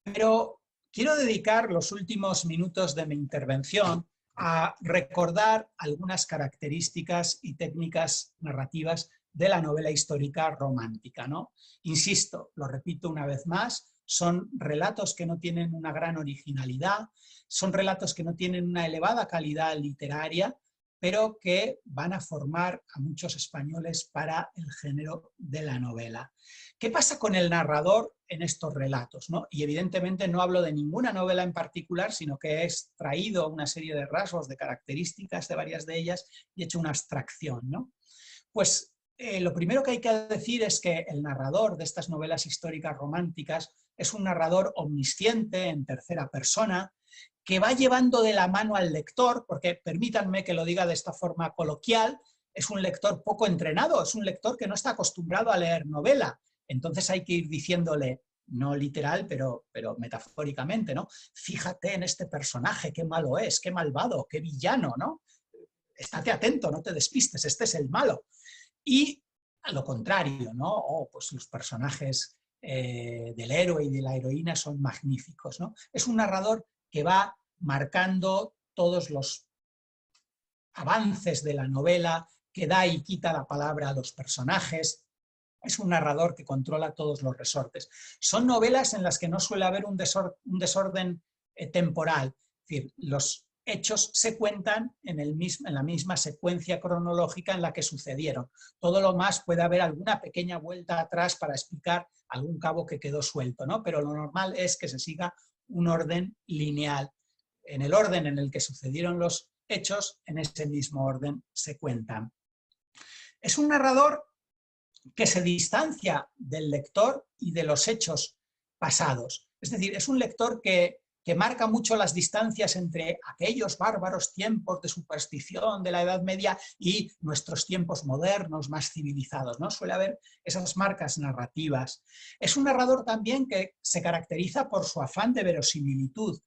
pero quiero dedicar los últimos minutos de mi intervención a recordar algunas características y técnicas narrativas de la novela histórica romántica, ¿no? Insisto, lo repito una vez más, son relatos que no tienen una gran originalidad, son relatos que no tienen una elevada calidad literaria, pero que van a formar a muchos españoles para el género de la novela. ¿Qué pasa con el narrador en estos relatos, ¿no? Y evidentemente no hablo de ninguna novela en particular, sino que he extraído una serie de rasgos, de características de varias de ellas y he hecho una abstracción, ¿no? Pues lo primero que hay que decir es que el narrador de estas novelas históricas románticas es un narrador omnisciente, en tercera persona, que va llevando de la mano al lector, porque permítanme que lo diga de esta forma coloquial, es un lector poco entrenado, es un lector que no está acostumbrado a leer novela, entonces hay que ir diciéndole, no literal, pero metafóricamente, ¿no? Fíjate en este personaje, qué malo es, qué malvado, qué villano, ¿no? Estate atento, no te despistes, este es el malo. Y a lo contrario, ¿no? Pues los personajes del héroe y de la heroína son magníficos, ¿no? Es un narrador que va marcando todos los avances de la novela, que da y quita la palabra a los personajes. Es un narrador que controla todos los resortes. Son novelas en las que no suele haber un desorden temporal, es decir, los hechos se cuentan en la misma secuencia cronológica en la que sucedieron. Todo lo más puede haber alguna pequeña vuelta atrás para explicar algún cabo que quedó suelto, ¿no? Pero lo normal es que se siga un orden lineal. En el orden en el que sucedieron los hechos, en ese mismo orden se cuentan. Es un narrador que se distancia del lector y de los hechos pasados. Es decir, es un lector que marca mucho las distancias entre aquellos bárbaros tiempos de superstición de la Edad Media y nuestros tiempos modernos, más civilizados, ¿no? Suele haber esas marcas narrativas. Es un narrador también que se caracteriza por su afán de verosimilitud.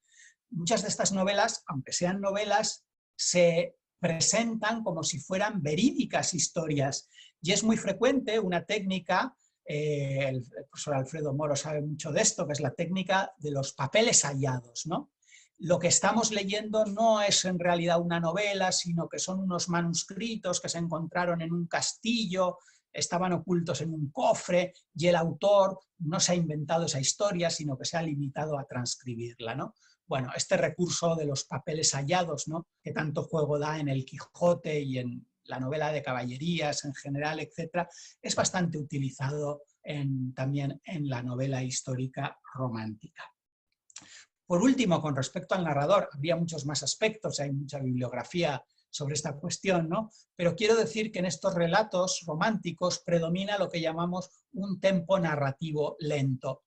Muchas de estas novelas, aunque sean novelas, se presentan como si fueran verídicas historias. Y es muy frecuente una técnica, el profesor Alfredo Moro sabe mucho de esto, que es la técnica de los papeles hallados, ¿no? Lo que estamos leyendo no es en realidad una novela, sino que son unos manuscritos que se encontraron en un castillo, estaban ocultos en un cofre, y el autor no se ha inventado esa historia, sino que se ha limitado a transcribirla, ¿no? Bueno, este recurso de los papeles hallados, ¿no?, que tanto juego da en el Quijote y en la novela de caballerías en general, etcétera, es bastante utilizado también en la novela histórica romántica. Por último, con respecto al narrador, habría muchos más aspectos, hay mucha bibliografía sobre esta cuestión, ¿no? Pero quiero decir que en estos relatos románticos predomina lo que llamamos un tempo narrativo lento.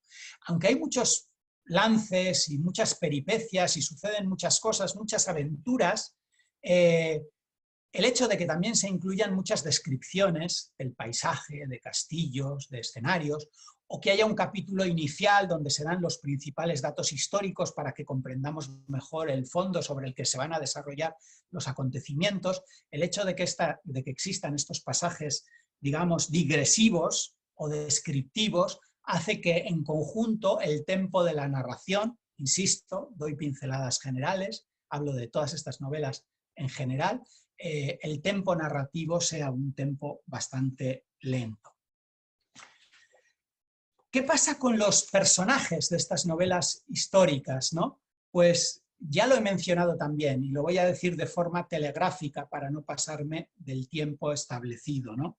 Aunque hay muchos lances y muchas peripecias y suceden muchas cosas, muchas aventuras, el hecho de que también se incluyan muchas descripciones del paisaje, de castillos, de escenarios, o que haya un capítulo inicial donde se dan los principales datos históricos para que comprendamos mejor el fondo sobre el que se van a desarrollar los acontecimientos, el hecho de que existan estos pasajes, digamos, digresivos o descriptivos, hace que en conjunto el tempo de la narración, insisto, doy pinceladas generales, hablo de todas estas novelas en general, el tempo narrativo sea un tempo bastante lento. ¿Qué pasa con los personajes de estas novelas históricas, ¿no? Pues ya lo he mencionado también y lo voy a decir de forma telegráfica para no pasarme del tiempo establecido, ¿no?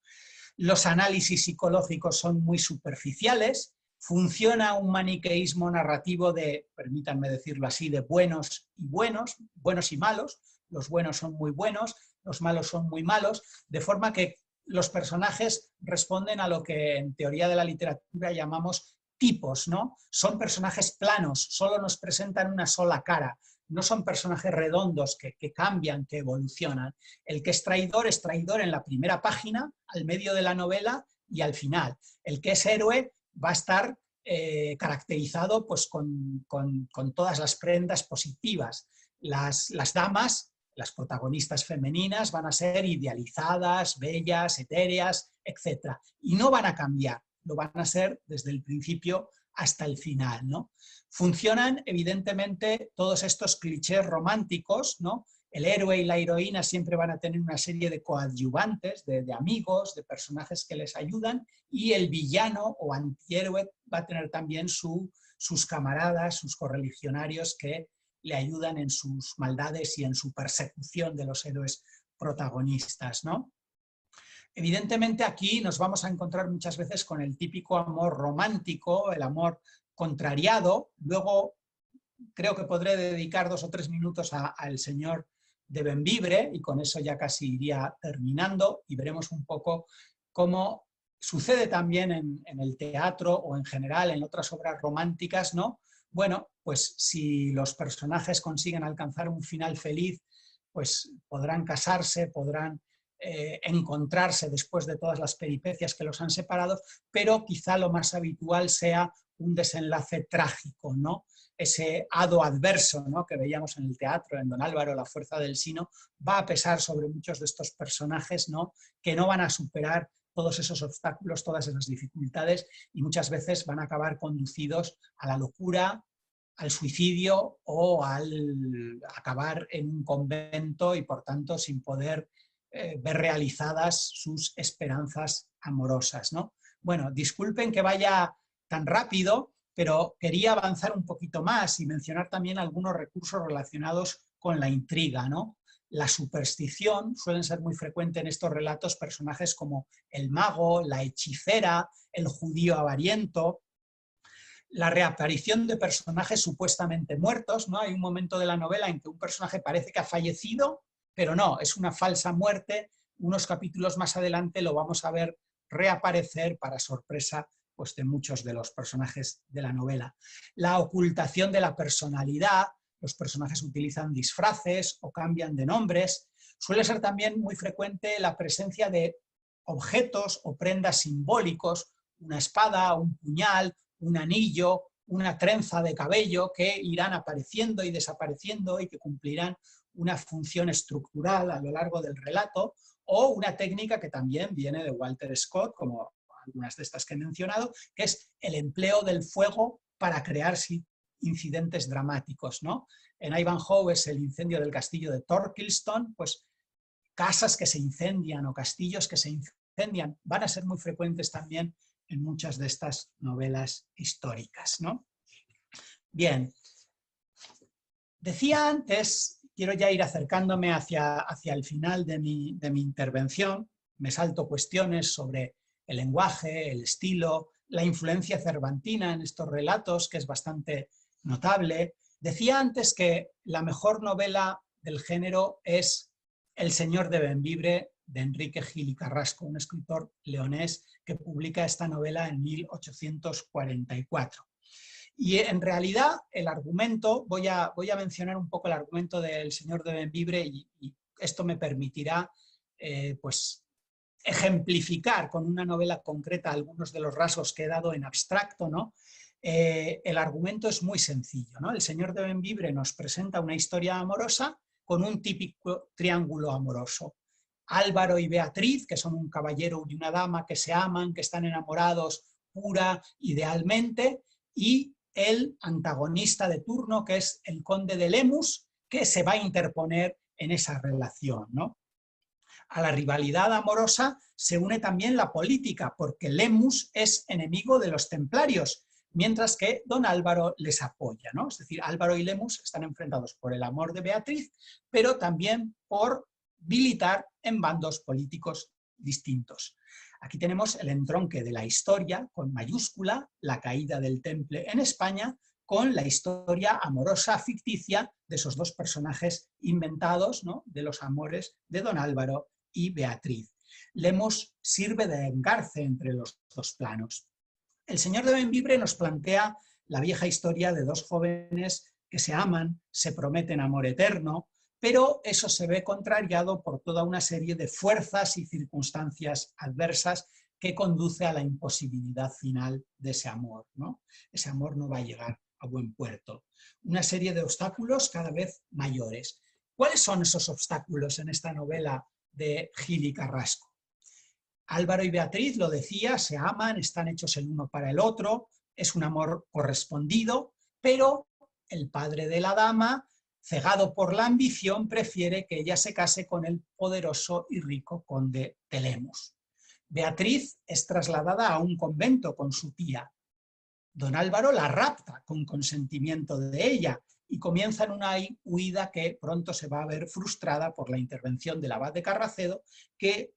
Los análisis psicológicos son muy superficiales, funciona un maniqueísmo narrativo de, permítanme decirlo así, de buenos y buenos, buenos y malos, los buenos son muy buenos, los malos son muy malos, de forma que los personajes responden a lo que en teoría de la literatura llamamos tipos, ¿no? Son personajes planos, solo nos presentan una sola cara, no son personajes redondos que cambian, que evolucionan. El que es traidor en la primera página, al medio de la novela y al final. El que es héroe va a estar caracterizado pues, con todas las prendas positivas. Las damas, las protagonistas femeninas, van a ser idealizadas, bellas, etéreas, etc. Y no van a cambiar, lo van a ser desde el principio hasta el final, ¿no? Funcionan, evidentemente, todos estos clichés románticos, ¿no? El héroe y la heroína siempre van a tener una serie de coadyuvantes, de amigos, de personajes que les ayudan, y el villano o antihéroe va a tener también sus camaradas, sus correligionarios que le ayudan en sus maldades y en su persecución de los héroes protagonistas, ¿no? Evidentemente aquí nos vamos a encontrar muchas veces con el típico amor romántico, el amor contrariado. Luego creo que podré dedicar 2 o 3 minutos al señor de Bembibre y con eso ya casi iría terminando y veremos un poco cómo sucede también en el teatro o en general en otras obras románticas, ¿no? Bueno, pues si los personajes consiguen alcanzar un final feliz, pues podrán casarse, podrán encontrarse después de todas las peripecias que los han separado, pero quizá lo más habitual sea un desenlace trágico, ¿no? Ese hado adverso, ¿no?, que veíamos en el teatro, en Don Álvaro, La fuerza del sino, va a pesar sobre muchos de estos personajes, ¿no?, que no van a superar todos esos obstáculos, todas esas dificultades, y muchas veces van a acabar conducidos a la locura, al suicidio o al acabar en un convento y por tanto sin poder ver realizadas sus esperanzas amorosas, ¿no? Bueno, disculpen que vaya tan rápido, pero quería avanzar un poquito más y mencionar también algunos recursos relacionados con la intriga, ¿no? La superstición, suelen ser muy frecuentes en estos relatos personajes como el mago, la hechicera, el judío avariento, la reaparición de personajes supuestamente muertos, ¿no? Hay un momento de la novela en que un personaje parece que ha fallecido, pero no, es una falsa muerte. Unos capítulos más adelante lo vamos a ver reaparecer para sorpresa pues, de muchos de los personajes de la novela. La ocultación de la personalidad, los personajes utilizan disfraces o cambian de nombres. Suele ser también muy frecuente la presencia de objetos o prendas simbólicos, una espada, un puñal, un anillo, una trenza de cabello que irán apareciendo y desapareciendo y que cumplirán una función estructural a lo largo del relato, o una técnica que también viene de Walter Scott, como algunas de estas que he mencionado, que es el empleo del fuego para crear incidentes dramáticos, ¿no? En Ivanhoe es el incendio del castillo de Torquilstone, pues casas que se incendian o castillos que se incendian van a ser muy frecuentes también en muchas de estas novelas históricas, ¿no? Bien, decía antes, quiero ya ir acercándome hacia el final de mi intervención, me salto cuestiones sobre el lenguaje, el estilo, la influencia cervantina en estos relatos, que es bastante notable. Decía antes que la mejor novela del género es El señor de Bembibre, de Enrique Gil y Carrasco, un escritor leonés que publica esta novela en 1844. Y en realidad el argumento, voy a mencionar un poco el argumento del señor de Bembibre y esto me permitirá pues, ejemplificar con una novela concreta algunos de los rasgos que he dado en abstracto, ¿no? El argumento es muy sencillo, ¿no? El señor de Bembibre nos presenta una historia amorosa con un típico triángulo amoroso. Álvaro y Beatriz, que son un caballero y una dama que se aman, que están enamorados pura, idealmente, y el antagonista de turno, que es el conde de Lemus, que se va a interponer en esa relación, ¿no? A la rivalidad amorosa se une también la política, porque Lemus es enemigo de los templarios, mientras que don Álvaro les apoya, ¿no? Es decir, Álvaro y Lemus están enfrentados por el amor de Beatriz, pero también por militar en bandos políticos distintos. Aquí tenemos el entronque de la historia, con mayúscula, la caída del temple en España, con la historia amorosa ficticia de esos dos personajes inventados, ¿no?, de los amores de don Álvaro y Beatriz. Lemus sirve de engarce entre los dos planos. El señor de Bembibre nos plantea la vieja historia de dos jóvenes que se aman, se prometen amor eterno, pero eso se ve contrariado por toda una serie de fuerzas y circunstancias adversas que conduce a la imposibilidad final de ese amor, ¿no? Ese amor no va a llegar a buen puerto. Una serie de obstáculos cada vez mayores. ¿Cuáles son esos obstáculos en esta novela de Gil y Carrasco? Álvaro y Beatriz, lo decía, se aman, están hechos el uno para el otro, es un amor correspondido, pero el padre de la dama, cegado por la ambición, prefiere que ella se case con el poderoso y rico conde de Lemus. Beatriz es trasladada a un convento con su tía. Don Álvaro la rapta con consentimiento de ella y comienzan una huida que pronto se va a ver frustrada por la intervención del abad de Carracedo, que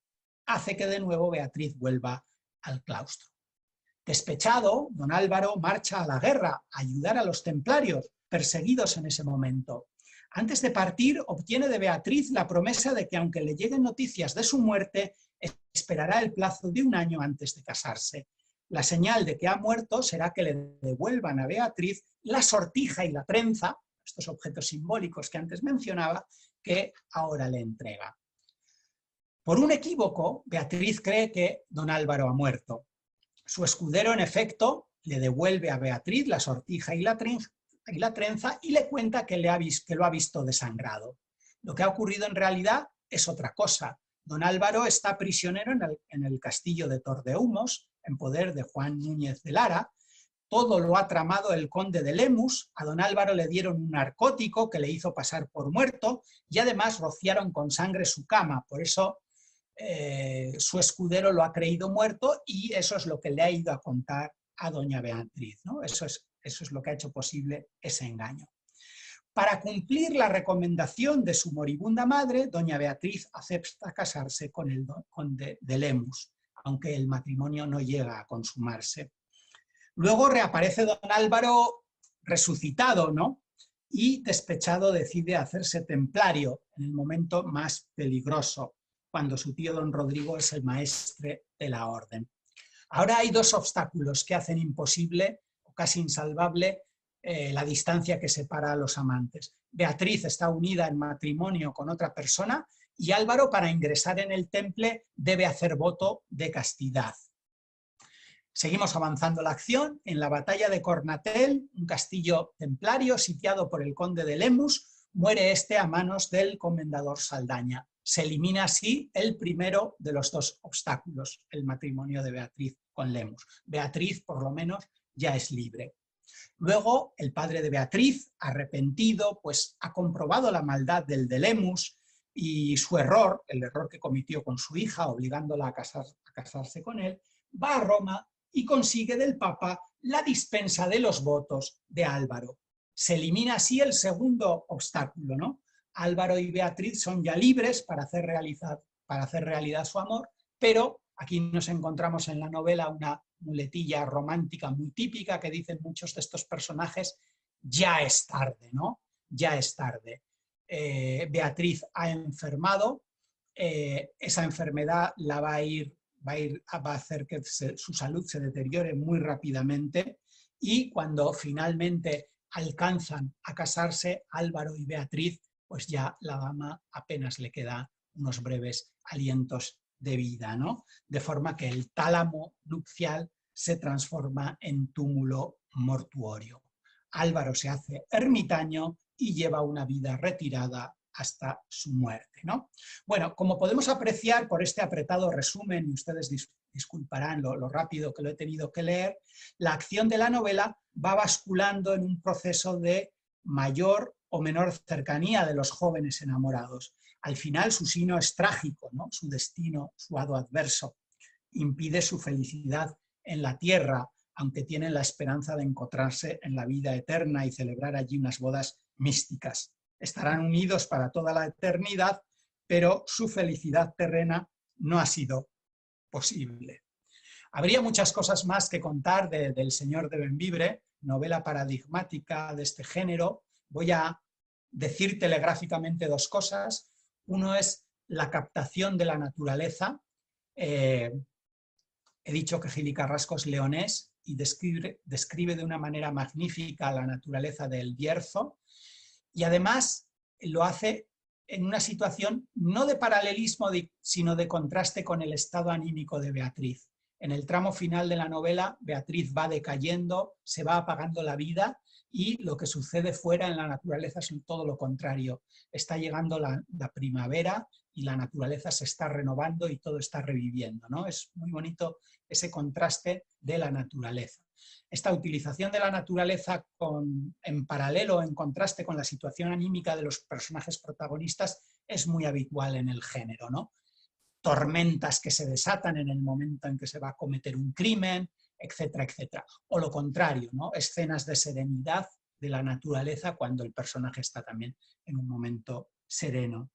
hace que de nuevo Beatriz vuelva al claustro. Despechado, don Álvaro marcha a la guerra a ayudar a los templarios, perseguidos en ese momento. Antes de partir, obtiene de Beatriz la promesa de que, aunque le lleguen noticias de su muerte, esperará el plazo de 1 año antes de casarse. La señal de que ha muerto será que le devuelvan a Beatriz la sortija y la trenza, estos objetos simbólicos que antes mencionaba, que ahora le entrega. Por un equívoco, Beatriz cree que don Álvaro ha muerto. Su escudero, en efecto, le devuelve a Beatriz la sortija y la trenza y le cuenta que lo ha visto desangrado. Lo que ha ocurrido en realidad es otra cosa. Don Álvaro está prisionero en el castillo de Tordehumos, en poder de Juan Núñez de Lara. Todo lo ha tramado el conde de Lemus. A don Álvaro le dieron un narcótico que le hizo pasar por muerto y además rociaron con sangre su cama. Por eso su escudero lo ha creído muerto y eso es lo que le ha ido a contar a doña Beatriz, ¿no? Eso es lo que ha hecho posible ese engaño. Para cumplir la recomendación de su moribunda madre, doña Beatriz acepta casarse con el conde de Lemus, aunque el matrimonio no llega a consumarse. Luego reaparece don Álvaro resucitado, ¿no? Y despechado decide hacerse templario en el momento más peligroso, cuando su tío don Rodrigo es el maestre de la orden. Ahora hay 2 obstáculos que hacen imposible o casi insalvable la distancia que separa a los amantes. Beatriz está unida en matrimonio con otra persona y Álvaro, para ingresar en el temple, debe hacer voto de castidad. Seguimos avanzando la acción. En la batalla de Cornatel, un castillo templario sitiado por el conde de Lemus, muere este a manos del comendador Saldaña. Se elimina así el primero de los 2 obstáculos, el matrimonio de Beatriz con Lemus. Beatriz, por lo menos, ya es libre. Luego, el padre de Beatriz, arrepentido, pues ha comprobado la maldad del de Lemus y su error, el error que cometió con su hija, obligándola a casarse con él, va a Roma y consigue del Papa la dispensa de los votos de Álvaro. Se elimina así el segundo obstáculo, ¿no? Álvaro y Beatriz son ya libres para hacer realidad su amor, pero aquí nos encontramos en la novela una muletilla romántica muy típica que dicen muchos de estos personajes: ya es tarde, ¿no? Ya es tarde. Beatriz ha enfermado, esa enfermedad va a hacer que su salud se deteriore muy rápidamente y cuando finalmente alcanzan a casarse Álvaro y Beatriz, pues ya la dama apenas le queda unos breves alientos de vida, ¿no? De forma que el tálamo nupcial se transforma en túmulo mortuorio. Álvaro se hace ermitaño y lleva una vida retirada hasta su muerte, ¿no? Bueno, como podemos apreciar por este apretado resumen, y ustedes disculparán lo rápido que lo he tenido que leer, la acción de la novela va basculando en un proceso de mayor o menor cercanía de los jóvenes enamorados. Al final su sino es trágico, ¿no? Su destino, su hado adverso, impide su felicidad en la tierra, aunque tienen la esperanza de encontrarse en la vida eterna y celebrar allí unas bodas místicas. Estarán unidos para toda la eternidad, pero su felicidad terrena no ha sido posible. Habría muchas cosas más que contar del Señor de Bembibre, novela paradigmática de este género. Voy a decir telegráficamente 2 cosas. Uno es la captación de la naturaleza. He dicho que Gili Carrasco es leonés y describe de una manera magnífica la naturaleza del Bierzo y además lo hace en una situación no de paralelismo, sino de contraste con el estado anímico de Beatriz. En el tramo final de la novela, Beatriz va decayendo, se va apagando la vida y lo que sucede fuera en la naturaleza es todo lo contrario. Está llegando la primavera y la naturaleza se está renovando y todo está reviviendo, ¿no? Es muy bonito ese contraste de la naturaleza. Esta utilización de la naturaleza en paralelo, en contraste con la situación anímica de los personajes protagonistas es muy habitual en el género, ¿no? Tormentas que se desatan en el momento en que se va a cometer un crimen, etcétera, etcétera. O lo contrario, ¿no? Escenas de serenidad de la naturaleza cuando el personaje está también en un momento sereno.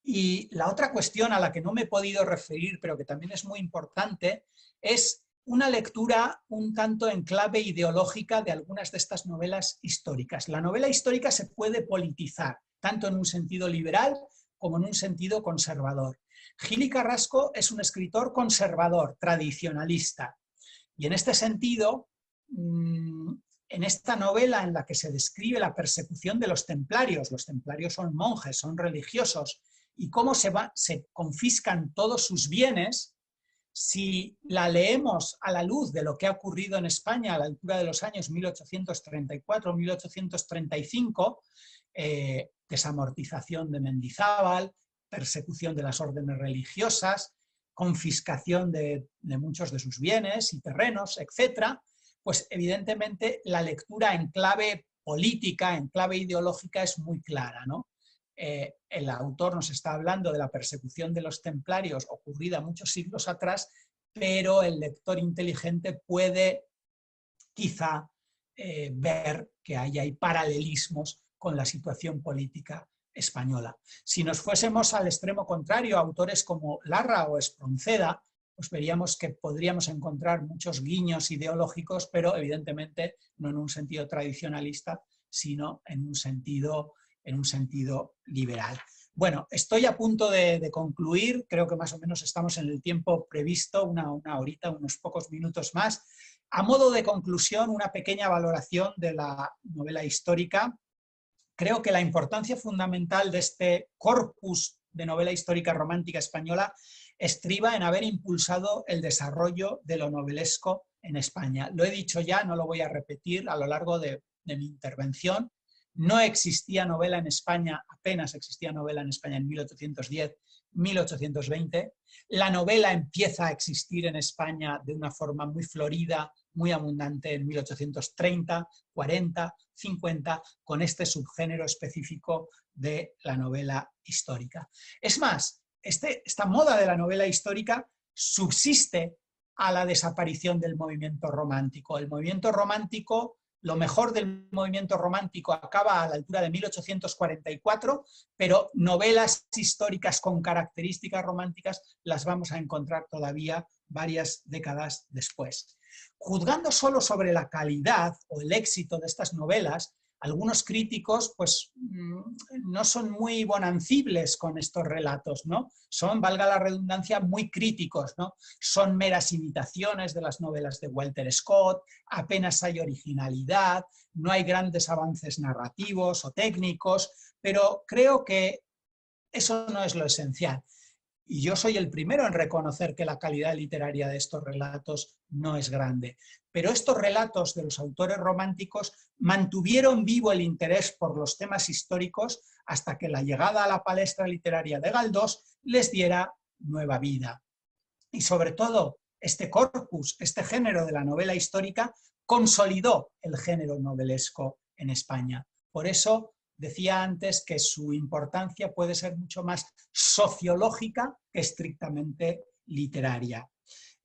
Y la otra cuestión a la que no me he podido referir, pero que también es muy importante, es una lectura un tanto en clave ideológica de algunas de estas novelas históricas. La novela histórica se puede politizar, tanto en un sentido liberal como en un sentido conservador. Gil y Carrasco es un escritor conservador, tradicionalista, y en este sentido, en esta novela en la que se describe la persecución de los templarios son monjes, son religiosos, y cómo se confiscan todos sus bienes, si la leemos a la luz de lo que ha ocurrido en España a la altura de los años 1834-1835, desamortización de Mendizábal, persecución de las órdenes religiosas, confiscación de muchos de sus bienes y terrenos, etc., pues evidentemente la lectura en clave política, en clave ideológica es muy clara, ¿no? El autor nos está hablando de la persecución de los templarios ocurrida muchos siglos atrás, pero el lector inteligente puede quizá ver que ahí hay paralelismos con la situación política española. Si nos fuésemos al extremo contrario, autores como Larra o Espronceda, pues veríamos que podríamos encontrar muchos guiños ideológicos, pero evidentemente no en un sentido tradicionalista, sino en un sentido liberal. Bueno, estoy a punto de concluir, creo que más o menos estamos en el tiempo previsto, una horita, unos pocos minutos más. A modo de conclusión, una pequeña valoración de la novela histórica. Creo que la importancia fundamental de este corpus de novela histórica romántica española estriba en haber impulsado el desarrollo de lo novelesco en España. Lo he dicho ya, no lo voy a repetir a lo largo de mi intervención. No existía novela en España, apenas existía novela en España en 1810, 1820. La novela empieza a existir en España de una forma muy florida, muy abundante en 1830, 40, 50, con este subgénero específico de la novela histórica. Es más, esta moda de la novela histórica subsiste a la desaparición del movimiento romántico. El movimiento romántico, lo mejor del movimiento romántico acaba a la altura de 1844, pero novelas históricas con características románticas las vamos a encontrar todavía varias décadas después. Juzgando solo sobre la calidad o el éxito de estas novelas, algunos críticos pues, no son muy bonancibles con estos relatos, ¿no? Son, valga la redundancia, muy críticos, ¿no? Son meras imitaciones de las novelas de Walter Scott, apenas hay originalidad, no hay grandes avances narrativos o técnicos, pero creo que eso no es lo esencial. Y yo soy el primero en reconocer que la calidad literaria de estos relatos no es grande. Pero estos relatos de los autores románticos mantuvieron vivo el interés por los temas históricos hasta que la llegada a la palestra literaria de Galdós les diera nueva vida. Y sobre todo, este corpus, este género de la novela histórica, consolidó el género novelesco en España. Por eso decía antes que su importancia puede ser mucho más sociológica que estrictamente literaria.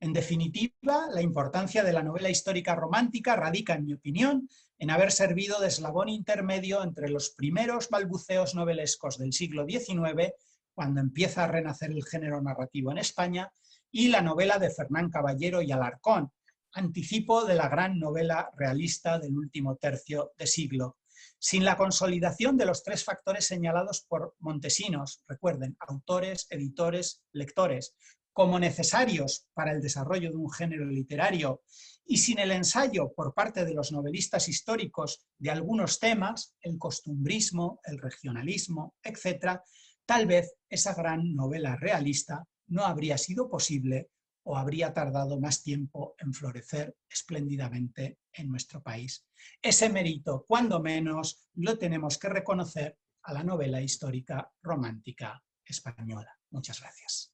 En definitiva, la importancia de la novela histórica romántica radica, en mi opinión, en haber servido de eslabón intermedio entre los primeros balbuceos novelescos del siglo XIX, cuando empieza a renacer el género narrativo en España, y la novela de Fernán Caballero y Alarcón, anticipo de la gran novela realista del último tercio de siglo. Sin la consolidación de los tres factores señalados por Montesinos, recuerden, autores, editores, lectores, como necesarios para el desarrollo de un género literario, y sin el ensayo por parte de los novelistas históricos de algunos temas, el costumbrismo, el regionalismo, etc., tal vez esa gran novela realista no habría sido posible o habría tardado más tiempo en florecer espléndidamente en nuestro país. Ese mérito, cuando menos, lo tenemos que reconocer a la novela histórica romántica española. Muchas gracias.